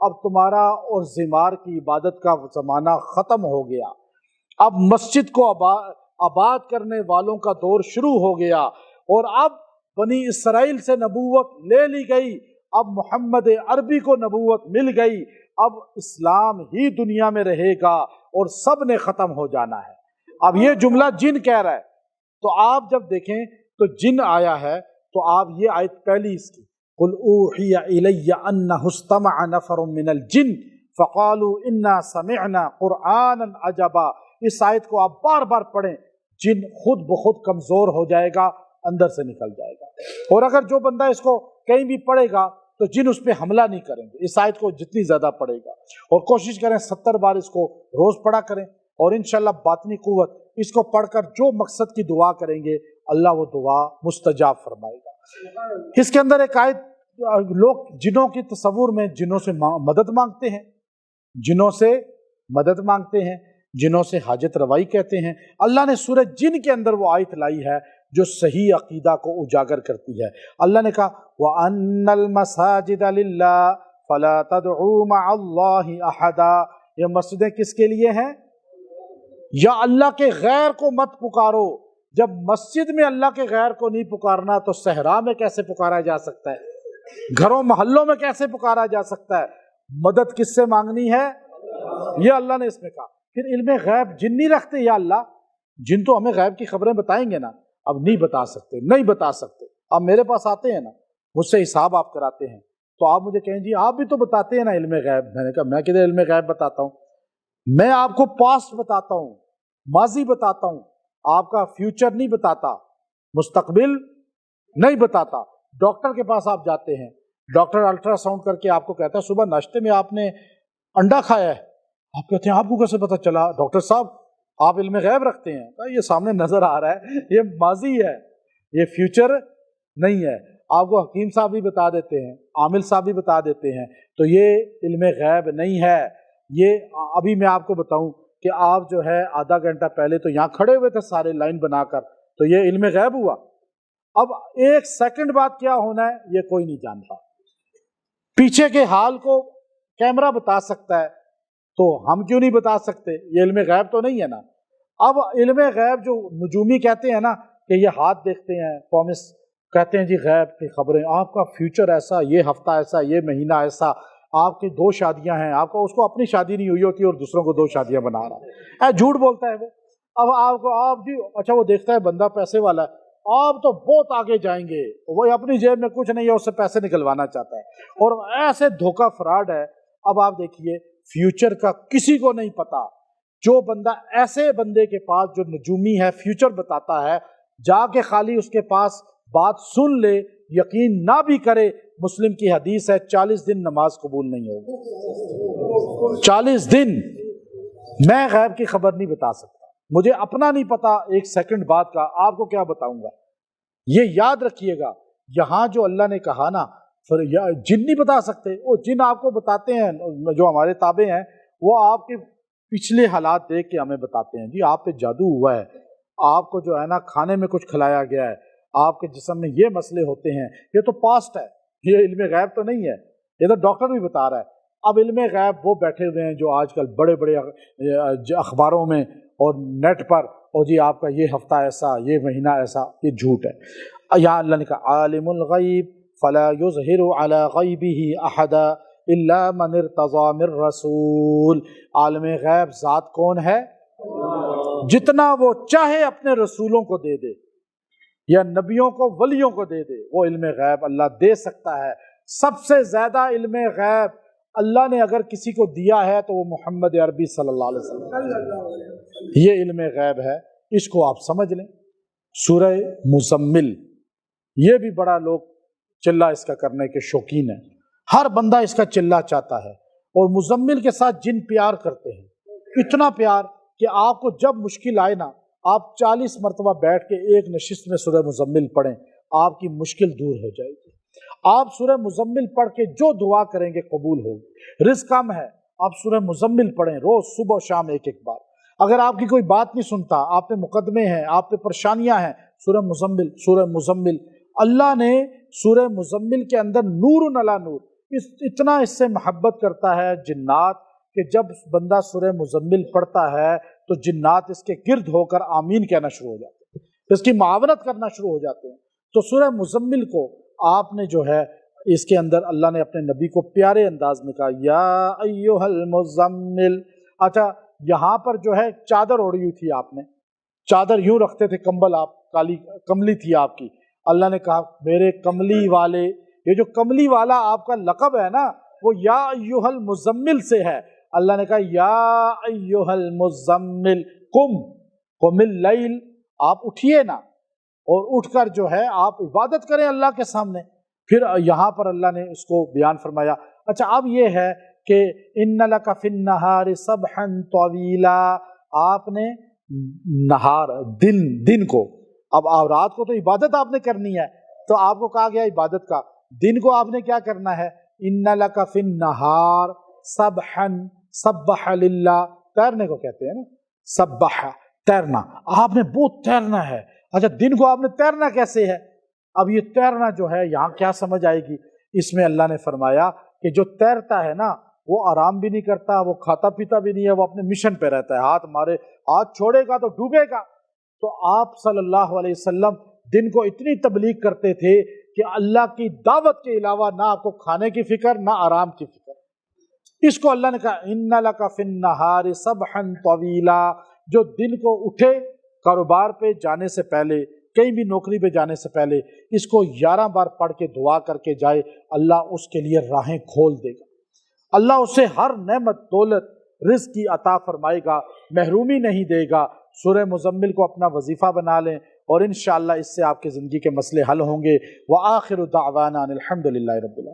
[SPEAKER 2] اب تمہارا اور زمار کی عبادت کا زمانہ ختم ہو گیا، اب مسجد کو آباد کرنے والوں کا دور شروع ہو گیا، اور اب بنی اسرائیل سے نبوت لے لی گئی، اب محمد عربی کو نبوت مل گئی، اب اسلام ہی دنیا میں رہے گا اور سب نے ختم ہو جانا ہے. اب یہ جملہ جن کہہ رہا ہے، تو آپ جب دیکھیں تو جن آیا ہے تو آپ یہ آیت پہلی اس کی قُلْ أُوحِيَ إِلَيَّ أَنَّهُ اسْتَمَعَ نَفَرٌ مِّنَ الْجِنِّ فَقَالُوا إِنَّا سَمِعْنَا قُرْآنًا عَجَبًا. اس آیت کو آپ بار بار پڑھیں، جن خود بخود کمزور ہو جائے گا، اندر سے نکل جائے گا. اور اگر جو بندہ اس کو کہیں بھی پڑھے گا تو جن اس پہ حملہ نہیں کریں گے۔ اس آیت کو جتنی زیادہ پڑھے گا اور کوشش کریں 70 بار اس کو روز پڑھا کریں، اور انشاءاللہ باطنی قوت اس کو پڑھ کر جو مقصد کی دعا کریں گے اللہ وہ دعا مستجاب فرمائے گا۔ اس کے اندر ایک آیت، لوگ جنوں کی تصور میں جنوں سے مدد مانگتے ہیں، جنوں سے مدد مانگتے ہیں، جنوں سے حاجت روائی کہتے ہیں۔ اللہ نے سورہ جن کے اندر وہ آیت لائی ہے جو صحیح عقیدہ کو اجاگر کرتی ہے۔ اللہ نے کہا وَأَنَّ الْمَسَاجِدَ لِلَّهِ فَلَا تَدْعُوا مَعَ اللَّهِ أَحَدًا، یہ مسجدیں کس کے لیے ہیں؟ یا اللہ کے غیر کو مت پکارو۔ جب مسجد میں اللہ کے غیر کو نہیں پکارنا تو صحرا میں کیسے پکارا جا سکتا ہے؟ گھروں محلوں میں کیسے پکارا جا سکتا ہے؟ مدد کس سے مانگنی ہے؟ یہ اللہ نے اس میں کہا۔ پھر علم غیب جن نہیں رکھتے یا اللہ، جن تو ہمیں غیب کی خبریں بتائیں گے نا، اب نہیں بتا سکتے، نہیں بتا سکتے۔ اب میرے پاس آتے ہیں نا، مجھ سے حساب آپ کراتے ہیں، تو آپ مجھے کہیں جی آپ بھی تو بتاتے ہیں نا علم غیب۔ میں نے کہا میں کدھر علم غیب بتاتا ہوں؟ میں آپ کو پاسٹ بتاتا ہوں، ماضی بتاتا ہوں، آپ کا فیوچر نہیں بتاتا، مستقبل نہیں بتاتا۔ ڈاکٹر کے پاس آپ جاتے ہیں، ڈاکٹر الٹرا ساؤنڈ کر کے آپ کو کہتا ہے صبح ناشتے میں آپ نے انڈا کھایا ہے، آپ کہتے ہیں آپ کو کیسے پتا چلا؟ ڈاکٹر صاحب آپ علم غیب رکھتے ہیں؟ کہا یہ سامنے نظر آ رہا ہے، یہ ماضی ہے، یہ فیوچر نہیں ہے۔ آپ کو حکیم صاحب بھی بتا دیتے ہیں، عامل صاحب بھی بتا دیتے ہیں، تو یہ علم غیب نہیں ہے۔ یہ ابھی میں آپ کو بتاؤں کہ آپ جو ہے آدھا گھنٹہ پہلے تو یہاں کھڑے ہوئے تھے سارے لائن بنا کر، تو یہ علم غیب ہوا؟ اب ایک سیکنڈ بعد کیا ہونا ہے یہ کوئی نہیں جانتا۔ پیچھے کے حال کو کیمرہ بتا سکتا ہے تو ہم کیوں نہیں بتا سکتے؟ یہ علم غیب تو نہیں ہے نا۔ اب علم غیب جو نجومی کہتے ہیں نا کہ یہ ہاتھ دیکھتے ہیں، پومس کہتے ہیں جی غیب کی خبریں، آپ کا فیوچر ایسا، یہ ہفتہ ایسا، یہ مہینہ ایسا، آپ کی 2 شادیاں ہیں، آپ کو اس کو اپنی شادی نہیں ہوئی ہوتی اور دوسروں کو 2 شادیاں بنا رہا ہے، جھوٹ بولتا ہے وہ۔ اب آپ کو آپ جی اچھا وہ دیکھتا ہے بندہ پیسے والا ہے، آپ تو بہت آگے جائیں گے، وہ اپنی جیب میں کچھ نہیں ہے، اس سے پیسے نکلوانا چاہتا ہے، اور ایسے دھوکہ فراڈ ہے۔ اب آپ دیکھیے فیوچر کا کسی کو نہیں پتا۔ جو بندہ ایسے بندے کے پاس جو نجومی ہے فیوچر بتاتا ہے، جا کے خالی اس کے پاس بات سن لے، یقین نہ بھی کرے، مسلم کی حدیث ہے 40 دن نماز قبول نہیں ہوگی۔ 40 دن میں غیب کی خبر نہیں بتا سکتا، مجھے اپنا نہیں پتا، ایک سیکنڈ بعد کا آپ کو کیا بتاؤں گا؟ یہ یاد رکھیے گا، یہاں جو اللہ نے کہا نا جن نہیں بتا سکتے، وہ جن آپ کو بتاتے ہیں جو ہمارے تابع ہیں، وہ آپ کے پچھلے حالات دیکھ کے ہمیں بتاتے ہیں جی آپ پہ جادو ہوا ہے، آپ کو جو ہے نا کھانے میں کچھ کھلایا گیا ہے، آپ کے جسم میں یہ مسئلے ہوتے ہیں۔ یہ تو پاسٹ ہے، یہ علم غیب تو نہیں ہے، یہ تو ڈاکٹر بھی بتا رہا ہے۔ اب علم غیب وہ بیٹھے ہوئے ہیں جو آج کل بڑے بڑے اخباروں میں اور نیٹ پر، اور جی آپ کا یہ ہفتہ ایسا، یہ مہینہ ایسا، یہ جھوٹ ہے۔ یہاں اللہ نے کہا عالم الغیب فلا یظہر علی غیبہ احدا الا من ارتضی من رسول۔ عالم غیب ذات کون ہے؟ جتنا وہ چاہے اپنے رسولوں کو دے دے یا نبیوں کو، ولیوں کو دے دے، وہ علم غیب اللہ دے سکتا ہے۔ سب سے زیادہ علم غیب اللہ نے اگر کسی کو دیا ہے تو وہ محمد عربی صلی اللہ علیہ وسلم۔ یہ علم غیب ہے، اس کو آپ سمجھ لیں۔ سورہ مزمل، یہ بھی بڑا لوگ چلہ اس کا کرنے کے شوقین ہیں، ہر بندہ اس کا چلہ چاہتا ہے، اور مزمل کے ساتھ جن پیار کرتے ہیں، اتنا پیار کہ آپ کو جب مشکل آئے نا، آپ 40 مرتبہ بیٹھ کے ایک نشست میں سورہ مزمل پڑھیں، آپ کی مشکل دور ہو جائے گی۔ آپ سورہ مزمل پڑھ کے جو دعا کریں گے قبول ہوگی۔ رزق کم ہے، آپ سورہ مزمل پڑھیں روز صبح و شام ایک ایک بار۔ اگر آپ کی کوئی بات نہیں سنتا، آپ پہ مقدمے ہیں، آپ پہ پریشانیاں ہیں، سورہ مزمل، سورہ مزمل۔ اللہ نے سورہ مزمل کے اندر نور علی نور، اتنا اس سے محبت کرتا ہے جنات کہ جب بندہ سورہ مزمل پڑھتا ہے تو جنات اس کے گرد ہو کر آمین کہنا شروع ہو جاتے ہیں، اس کی معاونت کرنا شروع ہو جاتے ہیں۔ تو سورہ مزمل کو آپ نے جو ہے اس کے اندر اللہ نے اپنے نبی کو پیارے انداز میں کہا یا ایھا المزمل۔ اچھا یہاں پر جو ہے چادر اوڑھی ہوئی تھی، آپ نے چادر یوں رکھتے تھے، کمبل آپ کالی کملی تھی آپ کی، اللہ نے کہا میرے کملی والے، یہ جو کملی والا آپ کا لقب ہے نا وہ یا ایھا المزمل سے ہے۔ اللہ نے کہا یا ایھا المزمل قم اللیل، آپ اٹھیے نا، اور اٹھ کر جو ہے آپ عبادت کریں اللہ کے سامنے۔ پھر یہاں پر اللہ نے اس کو بیان فرمایا. اچھا اب یہ ہے کہ ان لک فی النہار سبحا طویلا، آپ نے نہار دن کو، اب رات کو تو عبادت آپ نے کرنی ہے تو آپ کو کہا گیا عبادت کا، دن کو آپ نے کیا کرنا ہے؟ ان لک فی النہار سبحا، سبح للہ، تیرنے کو کہتے ہیں نا، سبح تیرنا، آپ نے بہت تیرنا ہے. اچھا دن کو آپ نے تیرنا کیسے ہے؟ اب یہ تیرنا جو ہے یہاں کیا سمجھ آئے گی؟ اس میں اللہ نے فرمایا کہ جو تیرتا ہے نا وہ آرام بھی نہیں کرتا، وہ کھاتا پیتا بھی نہیں ہے، وہ اپنے مشن پہ رہتا ہے، ہاتھ چھوڑے گا تو ڈوبے گا. تو آپ صلی اللہ علیہ وسلم دن کو اتنی تبلیغ کرتے تھے کہ اللہ کی دعوت کے علاوہ نہ آپ کو کھانے کی فکر نہ آرام کی فکر. اس کو اللہ نے کہا ان لک فی النہار سبحا طویلا، جو دن کو اٹھے کاروبار پہ جانے سے پہلے، کہیں بھی نوکری پہ جانے سے پہلے اس کو 11 بار پڑھ کے دعا کر کے جائے، اللہ اس کے لیے راہیں کھول دے گا، اللہ اسے ہر نعمت دولت رزق کی عطا فرمائے گا، محرومی نہیں دے گا. سورہ مزمل کو اپنا وظیفہ بنا لیں اور انشاءاللہ اس سے آپ کی زندگی کے مسئلے حل ہوں گے. وآخر دعوانا ان الحمد للہ رب العالمین.